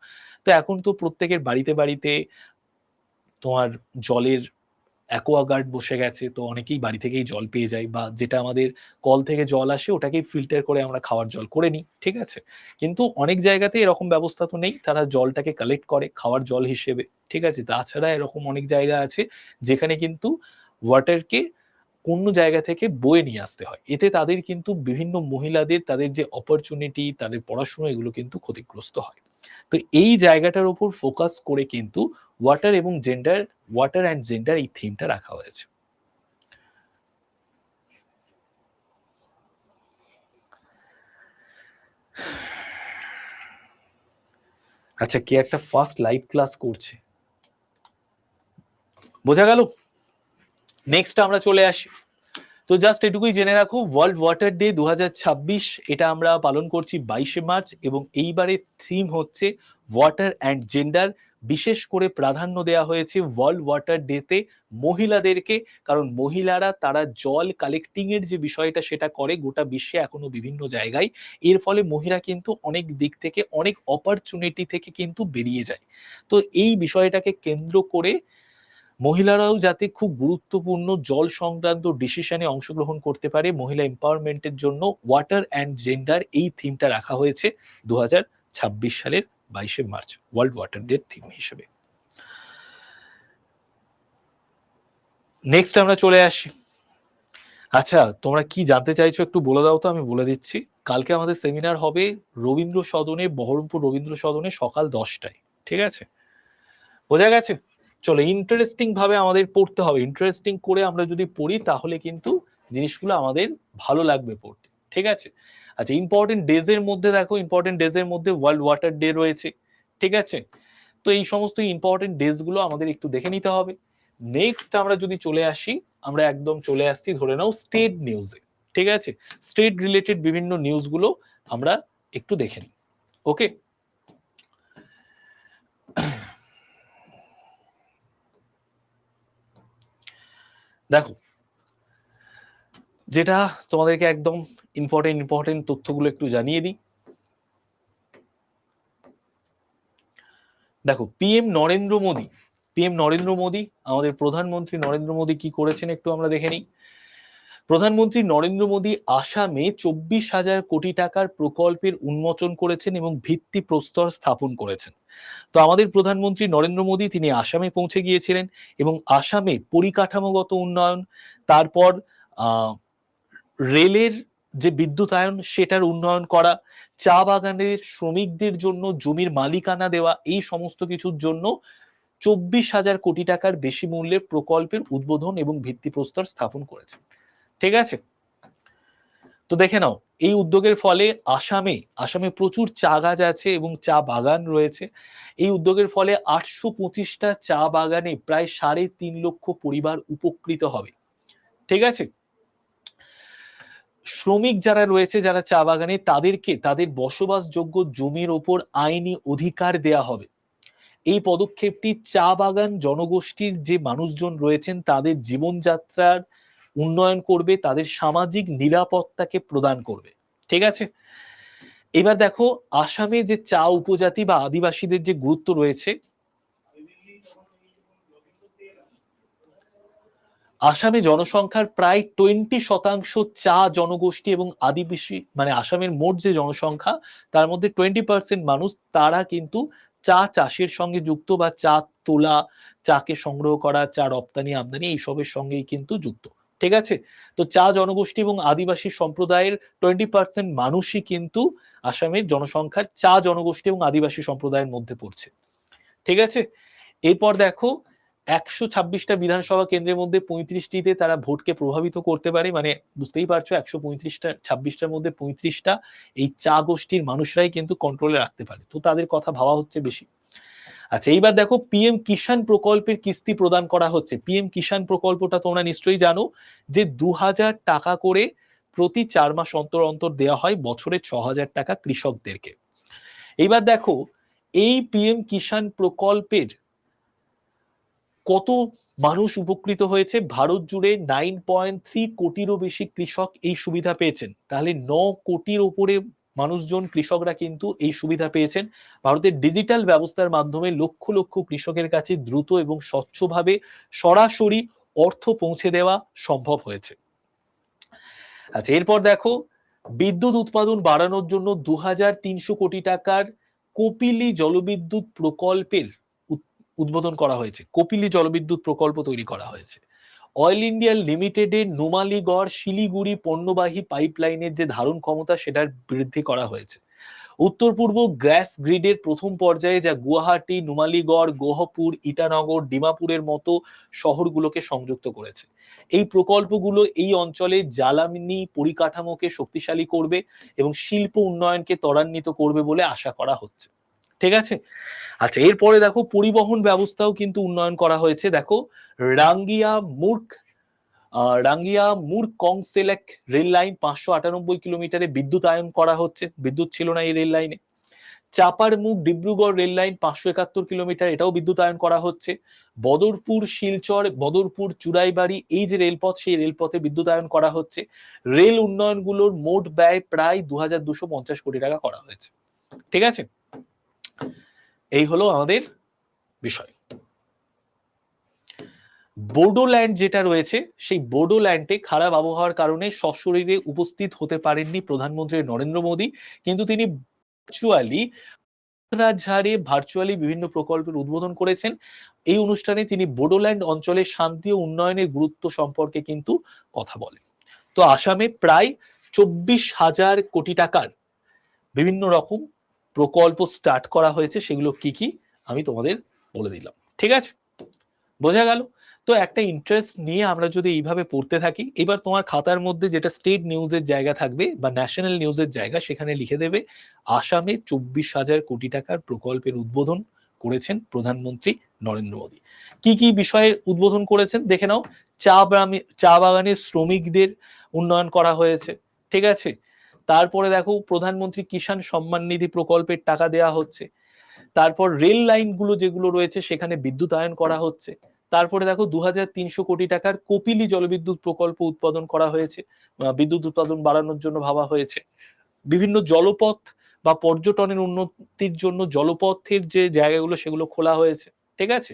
তো এখন তো প্রত্যেকের বাড়িতে বাড়িতে তোমার জলের অ্যাকোয়াগার্ড বসে গেছে, তো অনেকেই বাড়ি থেকেই জল পেয়ে যায়, বা যেটা আমাদের কল থেকে জল আসে ওটাকেই ফিল্টার করে আমরা খাওয়ার জল করে নিই। ঠিক আছে, কিন্তু অনেক জায়গাতে এরকম ব্যবস্থা তো নেই, তারা জলটাকে কালেক্ট করে খাওয়ার জল হিসেবে। ঠিক আছে, তাছাড়া এরকম অনেক জায়গা আছে যেখানে কিন্তু ওয়াটারকে কোন জায়গা থেকে বয়ে নিয়ে আসতে হয়, এতে তাদের কিন্তু বিভিন্ন মহিলাদের তাদের যে অপরচুনিটি, তাদের পড়াশোনা, এগুলো কিন্তু ক্ষতিগ্রস্ত হয়। তো এই জায়গাটার উপর ফোকাস করে কিন্তু ওয়াটার এবং জেন্ডার, ওয়াটার অ্যান্ড জেন্ডার এই থিমটা রাখা হয়েছে। আচ্ছা, কে একটা ফার্স্ট লাইভ ক্লাস করছে, বোঝা গেল? নেক্সট আমরা চলে আসি। তো জাস্ট এটুকুই জেনে রাখো, ওয়ার্ল্ড ওয়াটার ডে 2026 এটা আমরা পালন করছি 22শে মার্চ, এবং এইবারের থিম হচ্ছে ওয়াটার অ্যান্ড জেন্ডার। বিশেষ করে প্রাধান্য দেওয়া হয়েছে ওয়ার্ল্ড ওয়াটার ডেতে মহিলাদেরকে, কারণ মহিলারা তারা জল কালেক্টিং এর যে বিষয়টা সেটা করে গোটা বিশ্বে এখনো বিভিন্ন জায়গায়। এর ফলে মহিলা কিন্তু অনেক দিক থেকে, অনেক অপরচুনিটি থেকে কিন্তু বেরিয়ে যায়। তো এই বিষয়টাকে কেন্দ্র করে মহিলারাও যাতে খুব গুরুত্বপূর্ণ জল সংক্রান্ত ডিসিশনে অংশগ্রহণ করতে পারে, মহিলা এম্পাওয়ারমেন্টের জন্য ওয়াটার অ্যান্ড জেন্ডার এই থিমটা রাখা হয়েছে 2026 সালের 22শে March World water day theme হিসেবে। নেক্সট আমরা চলে আসি। আচ্ছা, তোমরা কি জানতে চাইছো একটু বলে দাও তো, আমি বলে দিচ্ছি। কালকে আমাদের সেমিনার হবে রবীন্দ্র সদনে, বহরমপুর রবীন্দ্র সদনে সকাল 10টায়। ঠিক আছে, বোঝা গেছে? চলো, ইন্টারেস্টিং ভাবে আমাদের পড়তে হবে, ইন্টারেস্টিং করে আমরা যদি পড়ি তাহলে কিন্তু জিনিসগুলো আমাদের ভালো লাগবে পড়তে। ঠিক আছে, আচ্ছা, ইম্পর্টেন্ট ডেজ এর মধ্যে দেখো, ইম্পর্টেন্ট ডেজ এর মধ্যে ওয়ার্ল্ড ওয়াটার ডে রয়েছে। ঠিক আছে, তো এই সমস্ত ইম্পর্টেন্ট ডেজ গুলো আমাদের একটু দেখে নিতে হবে। নেক্সট আমরা যদি চলে আসি, আমরা একদম চলে আসছি ধরে নাও স্টেট নিউজে। ঠিক আছে, স্টেট রিলেটেড বিভিন্ন নিউজ গুলো আমরা একটু দেখে নিই। ওকে, দেখো যেটা তোমাদেরকে একদম ইম্পর্টেন্ট তথ্যগুলো একটু জানিয়ে দিই। দেখো, পিএম নরেন্দ্র মোদী, আমাদের প্রধানমন্ত্রী নরেন্দ্র মোদী কি করেছেন একটু আমরা দেখে নিই। প্রধানমন্ত্রী নরেন্দ্র মোদী আসামে 24,000 কোটি টাকার প্রকল্পের উন্মোচন করেছেন এবং ভিত্তি প্রস্তর স্থাপন করেছেন। তো আমাদের প্রধানমন্ত্রী নরেন্দ্র মোদী তিনি আসামে পৌঁছে গিয়েছিলেন, এবং আসামে পরিকাঠামোগত উন্নয়ন, তারপর রেলের যে বিদ্যুতায়ন সেটার উন্নয়ন করা, চা বাগানের শ্রমিকদের জন্য জমির মালিকানা দেওয়া, এই সমস্ত কিছুর জন্য 24,000 কোটি টাকার বেশি মূল্যের প্রকল্পের উদ্বোধন এবং ভিত্তিপ্রস্তর স্থাপন করেছে। ঠিক আছে, তো দেখে নাও এই উদ্যোগের ফলে আসামে প্রচুর চা গাছ আছে এবং চা বাগান রয়েছে। এই উদ্যোগের ফলে 825টা চা বাগানে প্রায় 3.5 লক্ষ পরিবার উপকৃত হবে। ঠিক আছে, শ্রমিক যারা রয়েছে, যারা চা বাগানে, তাদেরকে তাদের বসবাসযোগ্য জমির ওপর আইনি অধিকার দেয়া হবে। এই পদক্ষেপটি চা বাগান জনগোষ্ঠীর যে মানুষজন রয়েছেন তাদের জীবনযাত্রার উন্নয়ন করবে, তাদের সামাজিক নিরাপত্তাকে প্রদান করবে। ঠিক আছে, এবার দেখো আসামে যে চা উপজাতি বা আদিবাসীদের যে গুরুত্ব রয়েছে, আসামে জনসংখ্যার প্রায় 20% চা জনগোষ্ঠী এবং আদিবাসী, মানে আসামের মোট যে জনসংখ্যা তার মধ্যে 20% মানুষ তারা কিন্তু চা চাষের সঙ্গে যুক্ত, বা চা তোলা, চাকে সংগ্রহ করা, চা রপ্তানি আমদানি এইসবের সঙ্গেই কিন্তু যুক্ত। ঠিক আছে, তো চা জনগোষ্ঠী এবং আদিবাসী সম্প্রদায়ের 20% মানুষই কিন্তু আসামের জনসংখ্যার চা জনগোষ্ঠী এবং আদিবাসী সম্প্রদায়ের মধ্যে পড়ছে। ঠিক আছে, এরপর দেখো 126টা বিধানসভা কেন্দ্রের মধ্যে 35টিতে তারা ভোটকে প্রভাবিত করতে পারে, মানে বুঝতেই পারছো 126টার মধ্যে 35টা এই চা গোষ্ঠীর মানুষরাই কিন্তু কন্ট্রোলে রাখতে পারে, তো তাদের কথা ভাবা হচ্ছে বেশি। আচ্ছা, এইবার দেখো পিএম কিষাণ প্রকল্পের কিস্তি প্রদান করা হচ্ছে। পিএম কিষাণ প্রকল্পটা তোমরা নিশ্চয়ই জানো যে 2000 টাকা করে প্রতি 4 মাস অন্তর অন্তর দেওয়া হয়, বছরে 6000 টাকা কৃষকদেরকে। এইবার দেখো এই পিএম কিষাণ প্রকল্পের কত মানুষ উপকৃত হয়েছে। ভারত জুড়ে 9.3 কোটিরও বেশি কৃষক এই সুবিধা পেয়েছেন, তাহলে 9 কোটির উপরে মানুষজন কৃষকরা কিন্তু এই সুবিধা পেয়েছেন। ভারতের ডিজিটাল ব্যবস্থার মাধ্যমে লক্ষ লক্ষ কৃষকের কাছে দ্রুত এবং স্বচ্ছভাবে সরাসরি অর্থ পৌঁছে দেওয়া সম্ভব হয়েছে। আচ্ছা, এরপর দেখো বিদ্যুৎ উৎপাদন বাড়ানোর জন্য 2300 কোটি টাকার কপিলী জলবিদ্যুৎ প্রকল্পের উদ্বোধন করা হয়েছে। কপিলী জলবিদ্যুৎ প্রকল্প তৈরি করা হয়েছে। অয়েল ইন্ডিয়া লিমিটেডের নুমালীগড় শিলিগুড়ি পণ্যবাহী পাইপলাইনের যে ধারণ ক্ষমতা সেটার বৃদ্ধি করা হয়েছে। উত্তর পূর্ব গ্যাস গ্রিডের প্রথম পর্যায়ে, যা গুয়াহাটি, নুমালীগড়, গোহপুর, ইটানগর, ডিমাপুরের মতো শহরগুলোকে সংযুক্ত করেছে। এই প্রকল্পগুলো এই অঞ্চলে জ্বালানি পরিকাঠামোকে শক্তিশালী করবে এবং শিল্প উন্নয়নকে ত্বরান্বিত করবে বলে আশা করা হচ্ছে। ঠিক আছে, আচ্ছা এরপরে দেখো পরিবহন ব্যবস্থাও কিন্তু উন্নয়ন করা হয়েছে। দেখো রাঙ্গিয়া মুর্ক কংসেলেক রেল লাইন 598 কিলোমিটারে বিদ্যুতায়ন করা হচ্ছে, বিদ্যুৎ ছিল না এই রেল লাইনে। চাপার মুখ ডিব্রুগড় রেল লাইন 571 কিলোমিটার, এটাও বিদ্যুতায়ন করা হচ্ছে। বদরপুর শিলচর, বদরপুর চুড়াইবাড়ি এই যে রেলপথ, সেই রেলপথে বিদ্যুতায়ন করা হচ্ছে। রেল উন্নয়নগুলোর মোট ব্যয় প্রায় 2250 কোটি টাকা করা হয়েছে। ঠিক আছে, এই হলো আমাদের বিষয়। বোডোল্যান্ড যেটা রয়েছে, সেই বোডোল্যান্ডে খারাপ আবহাওয়ার কারণে সশরীরে উপস্থিত হতে পারেননি প্রধানমন্ত্রী নরেন্দ্র মোদী, কিন্তু তিনি ভার্চুয়ালি বিভিন্ন প্রকল্পের উদ্বোধন করেছেন। এই অনুষ্ঠানে তিনি বোডোল্যান্ড অঞ্চলের শান্তি ও উন্নয়নের গুরুত্ব সম্পর্কে কিন্তু কথা বলেন। তো আসামে প্রায় 24,000 কোটি টাকার বিভিন্ন রকম প্রকল্প স্টার্ট করা হয়েছে, সেগুলো কি কি আমি তোমাদের বলে দিলাম। ঠিক আছে, বোঝা গেল? তো একটা ইন্টারেস্ট নিয়ে আমরা যদি এইভাবে পড়তে থাকি, এবার তোমার খাতার মধ্যে যেটা স্টেট নিউজের জায়গা থাকবে বা ন্যাশনাল নিউজের জায়গা, সেখানে লিখে দেবে আসামে 24,000 কোটি টাকার প্রকল্পের উদ্বোধন করেছেন প্রধানমন্ত্রী নরেন্দ্র মোদী। কি কি বিষয়ে উদ্বোধন করেছেন দেখে নাও। চা বাগানের শ্রমিকদের উন্নয়ন করা হয়েছে। ঠিক আছে, তারপরে দেখো প্রধানমন্ত্রী কিষাণ সম্মান নিধি প্রকল্পের টাকা দেওয়া হচ্ছে। তারপর রেল লাইনগুলো যেগুলো রয়েছে সেখানে বিদ্যুতায়ন করা হচ্ছে। তারপরে দেখো 2300 কোটি টাকার কপিলী জলবিদ্যুৎ প্রকল্প উৎপাদন করা হয়েছে, বিদ্যুৎ উৎপাদন বাড়ানোর জন্য ভাবা হয়েছে। বিভিন্ন জলপথ বা পর্যটনের উন্নতির জন্য জলপথের যে জায়গাগুলো সেগুলো খোলা হয়েছে। ঠিক আছে,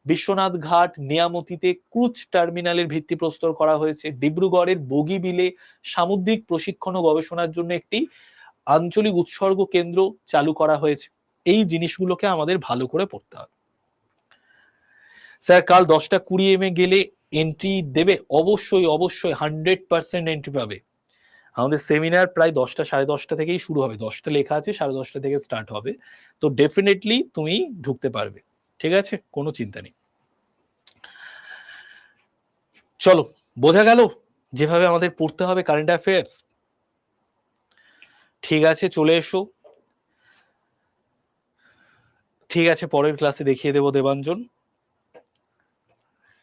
বিশ্বনাথ ঘাট নিয়ামতিতে ক্রুজ টার্মিনালের ভিত্তিপ্রস্তর করা হয়েছে। ডিব্রুগড়ের বগিবিলে সামুদ্রিক প্রশিক্ষণ ও গবেষণার জন্য একটি আঞ্চলিক উৎসর্গ কেন্দ্র চালু করা হয়েছে। এই জিনিসগুলোকে আমাদের ভালো করে পড়তে হবে। স্যার কাল 10:20 AM গেলে এন্ট্রি দেবে? অবশ্যই অবশ্যই 100% এন্ট্রি পাবে। আমাদের সেমিনার প্রায় 10টা 10:30 থেকেই শুরু হবে, 10টা লেখা আছে, 10:30 থেকে স্টার্ট হবে। তো ডেফিনেটলি তুমি ঢুকতে পারবে। ঠিক আছে, কোনো চিন্তা নেই। চলো, বোঝা গেল যেভাবে আমাদের পড়তে হবে কারেন্ট অ্যাফেয়ার্স। ঠিক আছে, চলে এসো। ঠিক আছে, পরের ক্লাসে দেখিয়ে দেবো দেবাঞ্জন।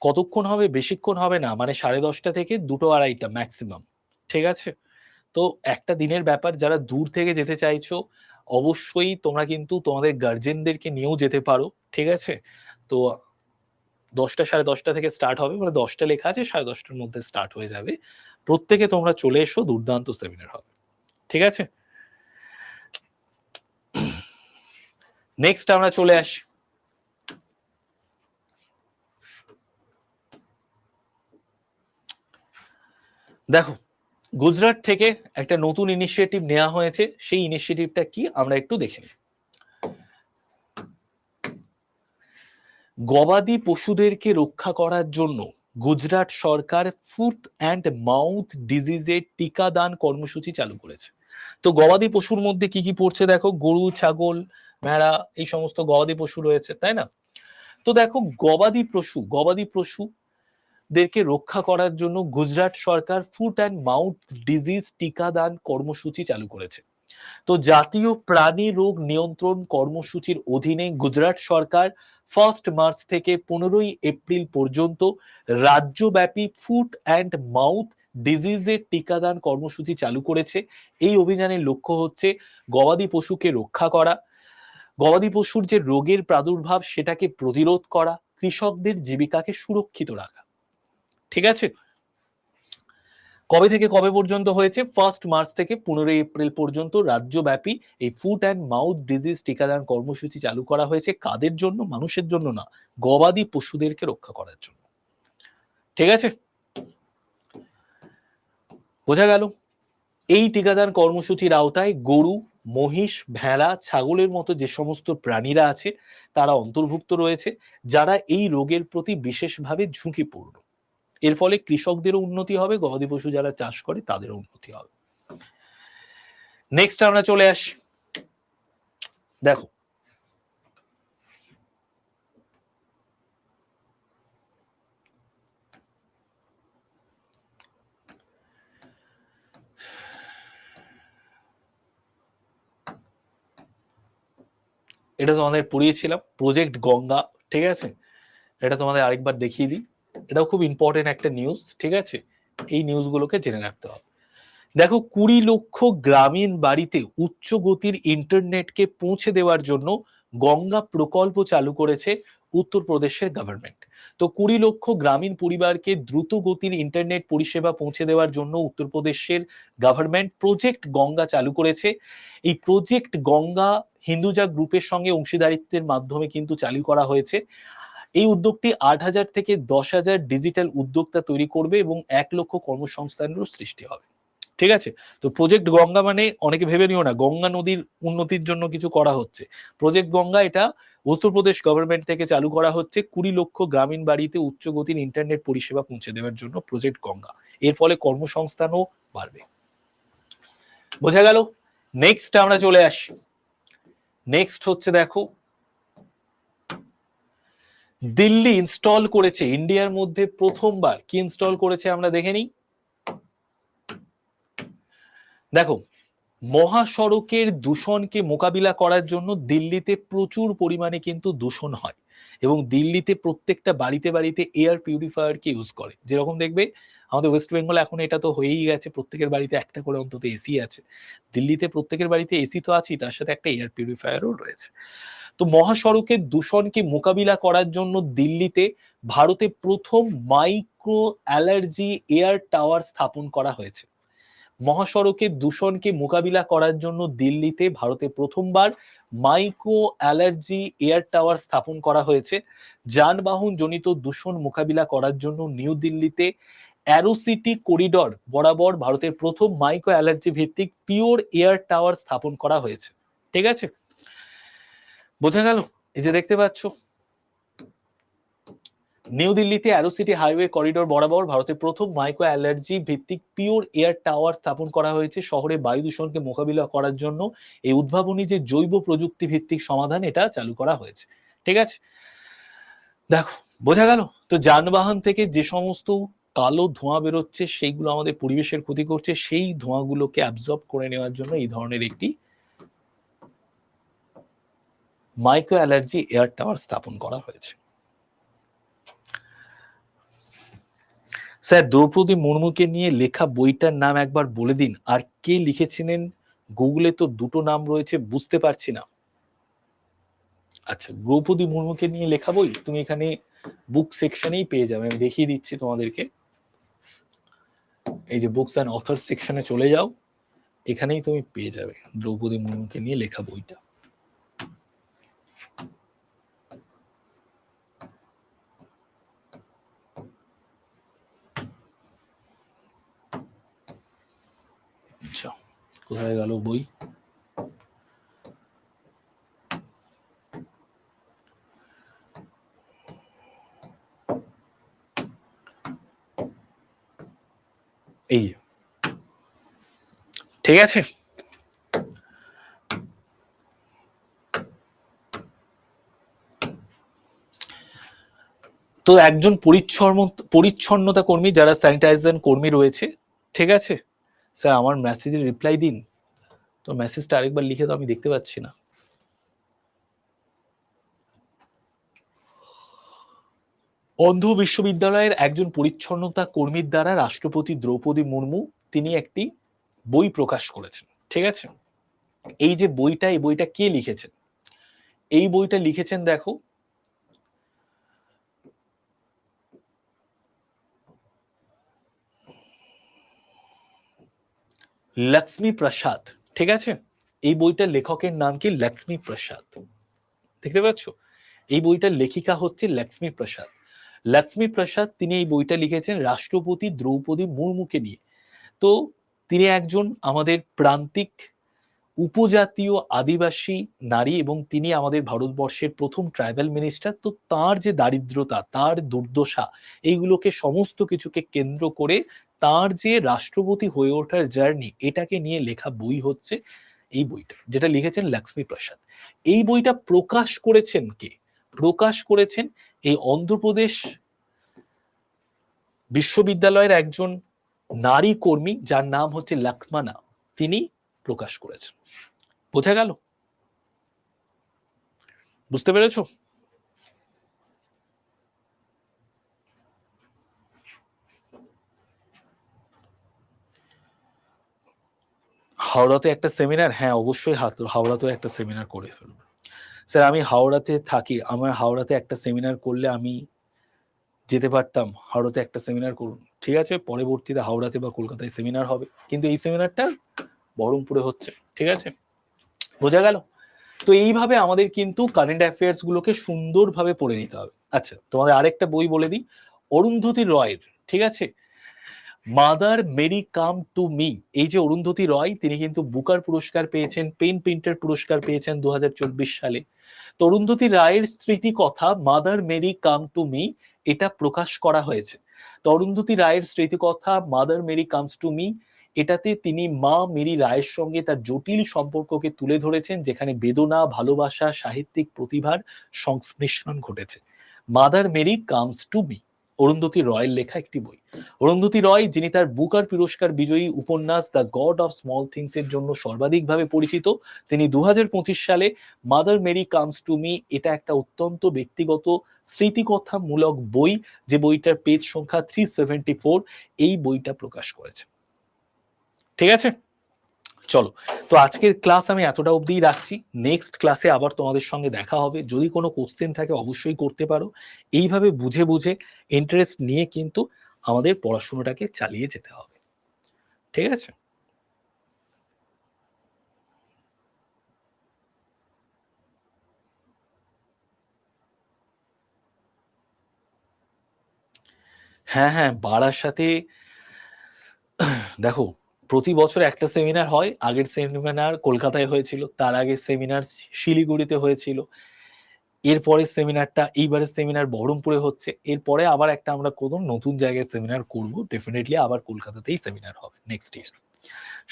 কতক্ষণ হবে? বেশিক্ষণ হবে না, মানে 10:30 থেকে 2-2:30 ম্যাক্সিমাম। ঠিক আছে, তো একটা দিনের ব্যাপার। যারা দূর থেকে যেতে চাইছো অবশ্যই তোমরা কিন্তু তোমাদের গার্জেনদেরকে নিয়েও যেতে পারো। ঠিক আছে, তো 10টা 10:30 থেকে স্টার্ট হবে, মানে 10টা লেখা আছে, 10:30টার মধ্যে স্টার্ট হয়ে যাবে। প্রত্যেকে তোমরা চলে এসো, দুর্দান্ত সেমিনার হবে। ঠিক আছে, নেক্সট আমরা চলে আসি। দেখো, গুজরাট থেকে একটা নতুন ইনিশিয়েটিভ নেওয়া হয়েছে, সেই ইনিশিয়েটিভটা কি আমরা একটু দেখে নিই। গবাদি পশুদেরকে রক্ষা করার জন্য গুজরাট সরকার ফুট অ্যান্ড মাউথ ডিজিজের টিকাদান কর্মসূচি চালু করেছে। তো গবাদি পশুর মধ্যে কি কি পড়ছে দেখো, গরু, ছাগল, ভেড়া, এই সমস্ত গবাদি পশু রয়েছে, তাই না? তো দেখো, গবাদি পশুদেরকে রক্ষা করার জন্য গুজরাট সরকার ফুট অ্যান্ড মাউথ ডিজিজ টিকাদান কর্মসূচি চালু করেছে। তো জাতীয় প্রাণী রোগ নিয়ন্ত্রণ কর্মসূচির অধীনে গুজরাট সরকার 1 মার্চ থেকে 15 এপ্রিল পর্যন্ত রাজ্যব্যাপী ফুট অ্যান্ড মাউথ ডিজিজের টিকাদান কর্মসূচি চালু করেছে। এই অভিযানের লক্ষ্য হচ্ছে গবাদি পশুকে রক্ষা করা, গবাদি পশুর যে রোগের প্রাদুর্ভাব সেটাকে প্রতিরোধ করা, কৃষকদের জীবিকাকে সুরক্ষিত রাখা। ঠিক আছে? কবে থেকে কবে পর্যন্ত হয়েছে? 1 মার্চ থেকে 15 এপ্রিল পর্যন্ত রাজ্যব্যাপী এই ফুট অ্যান্ড মাউথ ডিজিজ টিকাদান কর্মসূচি চালু করা হয়েছে। কাদের জন্য? মানুষের জন্য না, গবাদি পশুদেরকে রক্ষা করার জন্য। ঠিক আছে, বোঝা গেল? এই টিকাদান কর্মসূচির আওতায় গরু, মহিষ, ভেড়া, ছাগলের মতো যে সমস্ত প্রাণীরা আছে তারা অন্তর্ভুক্ত রয়েছে, যারা এই রোগের প্রতি বিশেষভাবে ঝুঁকিপূর্ণ। এর ফলে কৃষকদেরও উন্নতি হবে, গবাদি পশু যারা চাষ করে তাদেরও উন্নতি হবে। নেক্সট আমরা চলে আসি। দেখো, এটা তোমাদের পড়িয়েছিলাম, প্রজেক্ট গঙ্গা। ঠিক আছে, এটা তোমাদের আরেকবার দেখিয়ে দিই, এটাও খুব ইম্পর্টেন্ট একটা নিউজ। ঠিক আছে, এই নিউজগুলোকে জেনে রাখতে হবে। দেখো, 20 লক্ষ গ্রামীণ বাড়িতে উচ্চ গতির ইন্টারনেটকে পৌঁছে দেওয়ার জন্য গঙ্গা প্রকল্প চালু করেছে উত্তরপ্রদেশের গভর্নমেন্ট। তো 20 লক্ষ গ্রামীণ পরিবারকে দ্রুত গতির ইন্টারনেট পরিষেবা পৌঁছে দেওয়ার জন্য উত্তরপ্রদেশের গভর্নমেন্ট প্রজেক্ট গঙ্গা চালু করেছে। এই প্রজেক্ট গঙ্গা হিন্দুজা গ্রুপের সঙ্গে অংশীদারিত্বের মাধ্যমে কিন্তু চালু করা হয়েছে। এই উদ্যোগটি 8,000 থেকে 10,000 ডিজিটাল উদ্যোক্তা তৈরি করবে এবং 1 লক্ষ কর্মসংস্থানেরও সৃষ্টি হবে। ঠিক আছে, তো প্রজেক্ট গঙ্গা মানে অনেকে ভেবে নিও না গঙ্গা নদীর উন্নতির জন্য কিছু করা হচ্ছে। প্রজেক্ট গঙ্গা এটা উত্তরপ্রদেশ গভর্নমেন্ট থেকে চালু করা হচ্ছে 20 লক্ষ গ্রামীণ বাড়িতে উচ্চ গতির ইন্টারনেট পরিষেবা পৌঁছে দেওয়ার জন্য প্রজেক্ট গঙ্গা। এর ফলে কর্মসংস্থানও বাড়বে। বোঝা গেল? নেক্সট আমরা চলে আসি। নেক্সট হচ্ছে দেখো, দিল্লি ইনস্টল করেছে ইন্ডিয়ার মধ্যে প্রথমবার। কি ইনস্টল করেছে আমরা দেখে নিই। দেখো, মহাসড়কের দূষণকে মোকাবিলা করার জন্য দিল্লিতে প্রচুর পরিমাণে কিন্তু দূষণ হয় এবং দিল্লিতে প্রত্যেকটা বাড়িতে বাড়িতে এয়ার পিউরিফায়ারকে ইউজ করে। যেরকম দেখবে আমাদের ওয়েস্ট বেঙ্গল এখন এটা তো হয়েই গেছে, প্রত্যেকের বাড়িতে একটা করে অন্তত এসি আছে। দিল্লিতে প্রত্যেকের বাড়িতে এসি তো আছেই, তার সাথে একটা এয়ার পিউরিফায়ারও রয়েছে। তো মহাসড়কের দূষণকে মোকাবিলা করার জন্য দিল্লিতে ভারতে প্রথম মাইক্রো অ্যালার্জি এয়ার টাওয়ার স্থাপন করা হয়েছে। মহাসড়কের দূষণকে মোকাবিলা করার জন্য দিল্লিতে ভারতে প্রথমবার মাইক্রো অ্যালার্জি এয়ার টাওয়ার স্থাপন করা হয়েছে। যানবাহন জনিত দূষণ মোকাবিলা করার জন্য নিউ দিল্লিতে অ্যারোসিটি করিডর বরাবর ভারতের প্রথম মাইক্রো অ্যালার্জি ভিত্তিক পিওর এয়ার টাওয়ার স্থাপন করা হয়েছে। ঠিক আছে, বোঝা গেল? এই যে দেখতে পাচ্ছ, নিউ দিল্লিতে অ্যারোসিটি হাইওয়ে করিডোর বরাবর ভারতের প্রথম মাইক্রো অ্যালার্জি ভিত্তিক পিওর এয়ার টাওয়ার স্থাপন করা হয়েছে শহরে বায়ু দূষণকে মোকাবিলা করার জন্য। এই উদ্ভাবনী যে জৈব প্রযুক্তি ভিত্তিক সমাধান এটা চালু করা হয়েছে। ঠিক আছে, দেখো, বোঝা গেল? তো যানবাহন থেকে যে সমস্ত কালো ধোঁয়া বেরোচ্ছে সেইগুলো আমাদের পরিবেশের ক্ষতি করছে, সেই ধোঁয়াগুলোকে অ্যাবজর্ব করে নেওয়ার জন্য এই ধরনের একটি মাইক্রো অ্যালার্জি এয়ার টাওয়ার স্থাপন করা হয়েছে। স্যার, দ্রৌপদী মুর্মুকে নিয়ে লেখা বইটার নাম একবার বলে দিন, আর কে লিখেছিলেন? গুগলে তো দুটো নাম রয়েছে, বুঝতে পারছি না। আচ্ছা, দ্রৌপদী মুর্মুকে নিয়ে লেখা বই তুমি এখানে বুক সেকশনেই পেয়ে যাবে, আমি দেখিয়ে দিচ্ছি তোমাদেরকে। এই যে বুকস অ্যান্ড অথর সেকশনে চলে যাও, এখানেই তুমি পেয়ে যাবে দ্রৌপদী মুর্মুকে নিয়ে লেখা বইটা। কোথায় গেল বই? এই ঠিক আছে। তো একজন পরিচ্ছন্নতা কর্মী, যারা স্যানিটাইজেশন কর্মী রয়েছে, ঠিক আছে স্যার আমার মেসেজের রিপ্লাই দিন। তো মেসেজটা আরেকবার লিখে তো আমি দেখতে পাচ্ছি না। অন্ধ্র বিশ্ববিদ্যালয়ের একজন পরিচ্ছন্নতা কর্মীর দ্বারা রাষ্ট্রপতি দ্রৌপদী মুর্মু তিনি একটি বই প্রকাশ করেছেন, ঠিক আছে। এই যে বইটা, এই বইটা কে লিখেছেন? এই বইটা লিখেছেন দেখো লক্ষ্মী প্রসাদ, ঠিক আছে। এই বইটার লেখকের নাম কি? লক্ষ্মী প্রসাদ। দেখতে পাচ্ছ, এই বইটার লেখিকা হচ্ছে লক্ষ্মী প্রসাদ। লক্ষ্মী প্রসাদ তিনি এই বইটা লিখেছেন রাষ্ট্রপতি দ্রৌপদী মুর্মুকে নিয়ে। তো তিনি একজন আমাদের প্রান্তিক উপজাতীয় আদিবাসী নারী এবং তিনি আমাদের ভারতবর্ষের প্রথম ট্রাইবাল মিনিস্টার। তো তার যে দারিদ্রতা, তার দুর্দশা, এইগুলোকে সমস্ত কিছুকে কেন্দ্র করে তার যে রাষ্ট্রপতি হয়ে ওঠার জার্নি, এটাকে নিয়ে লেখা বই হচ্ছে এই বইটা, যেটা লিখেছেন লক্ষ্মী প্রসাদ। এই বইটা প্রকাশ করেছেন কে? প্রকাশ করেছেন এই অন্ধ্রপ্রদেশ বিশ্ববিদ্যালয়ের একজন নারী কর্মী, যার নাম হচ্ছে লক্ষ্মণা। তিনি প্রকাশ করেছেন। বোঝা গেল? বুঝতে পেরেছো? হাওড়াতে একটা সেমিনার? হ্যাঁ অবশ্যই হাওড়াতেও একটা সেমিনার করে ফেলবো। স্যার আমি হাওড়াতে থাকি, আমার হাওড়াতে একটা সেমিনার করলে আমি যেতে পারতাম। হাওড়াতে একটা সেমিনার করুন, ঠিক আছে, পরবর্তীতে হাওড়াতে বা কলকাতায় সেমিনার হবে, কিন্তু এই সেমিনারটা বহরমপুরে হচ্ছে, ঠিক আছে। বোঝা গেল? তো এইভাবে আমাদের কিন্তু কারেন্ট অ্যাফেয়ার্স গুলোকে সুন্দরভাবে পড়ে নিতে হবে। আচ্ছা তোমাদের আরেকটা বই বলে দিই, অরুন্ধতী রয়ের, ঠিক আছে, Mother Mary come to me. এই যে অরুন্ধতী রয়, তিনি কিন্তু বুকার পুরস্কার পেয়েছেন, পেন প্রিন্টার পুরস্কার পেয়েছেন 2024 সালে। তো অরুন্ধতী রায়ের স্মৃতি কথা Mother Mary come to me, এটা প্রকাশ করা হয়েছে। তো অরুন্ধতী রায়ের স্মৃতি কথা Mother Mary comes to me, এটাতে তিনি মা মেরি রায়ের সঙ্গে তার জটিল সম্পর্ককে তুলে ধরেছেন, যেখানে বেদনা, ভালোবাসা, সাহিত্যিক প্রতিভার সংমিশ্রণ ঘটেছে। Mother Mary comes to me, Arundhati রয়ের লেখা একটি বই। অরুন্ধতী রয়, যিনি তার বুকার পুরস্কার বিজয়ী উপন্যাস the God of small things এর জন্য সর্বাধিকভাবে পরিচিত, তিনি 2025 সালে Mother Mary comes to me, এটা একটা অত্যন্ত ব্যক্তিগত স্মৃতিকথামূলক বই, যে বইটার পেজ সংখ্যা 374, এই বইটা প্রকাশ করেছে, ঠিক আছে। চলো, তো আজকের ক্লাস আমি এতটা অবধি রাখছি। নেক্সট ক্লাসে আবার তোমাদের সঙ্গে দেখা হবে। যদি কোনো কোশ্চেন থাকে অবশ্যই করতে পারো। এইভাবে বুঝে বুঝে ইন্টারেস্ট নিয়ে কিন্তু আমাদের পড়াশোনাটাকে চালিয়ে যেতে হবে, ঠিক আছে। হ্যাঁ হ্যাঁ, বারাসাতে দেখো প্রতি বছর একটা সেমিনার হয়। আগের সেমিনার কলকাতায় হয়েছিল, তার আগের সেমিনার শিলিগুড়িতে হয়েছিল, এরপরের সেমিনারটা, এইবারের সেমিনার বহরমপুরে হচ্ছে, এরপরে আবার একটা আমরা কোনো নতুন জায়গায় সেমিনার করব, ডেফিনেটলি আবার কলকাতাতেই সেমিনার হবে নেক্সট ইয়ার।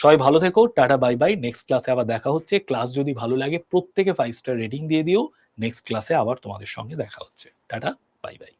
সবাই ভালো থেকো, টাটা বাই বাই। নেক্সট ক্লাসে আবার দেখা হচ্ছে। ক্লাস যদি ভালো লাগে প্রত্যেকে 5 স্টার রেটিং দিয়ে দিও। নেক্সট ক্লাসে আবার তোমাদের সঙ্গে দেখা হচ্ছে। Tata bye bye.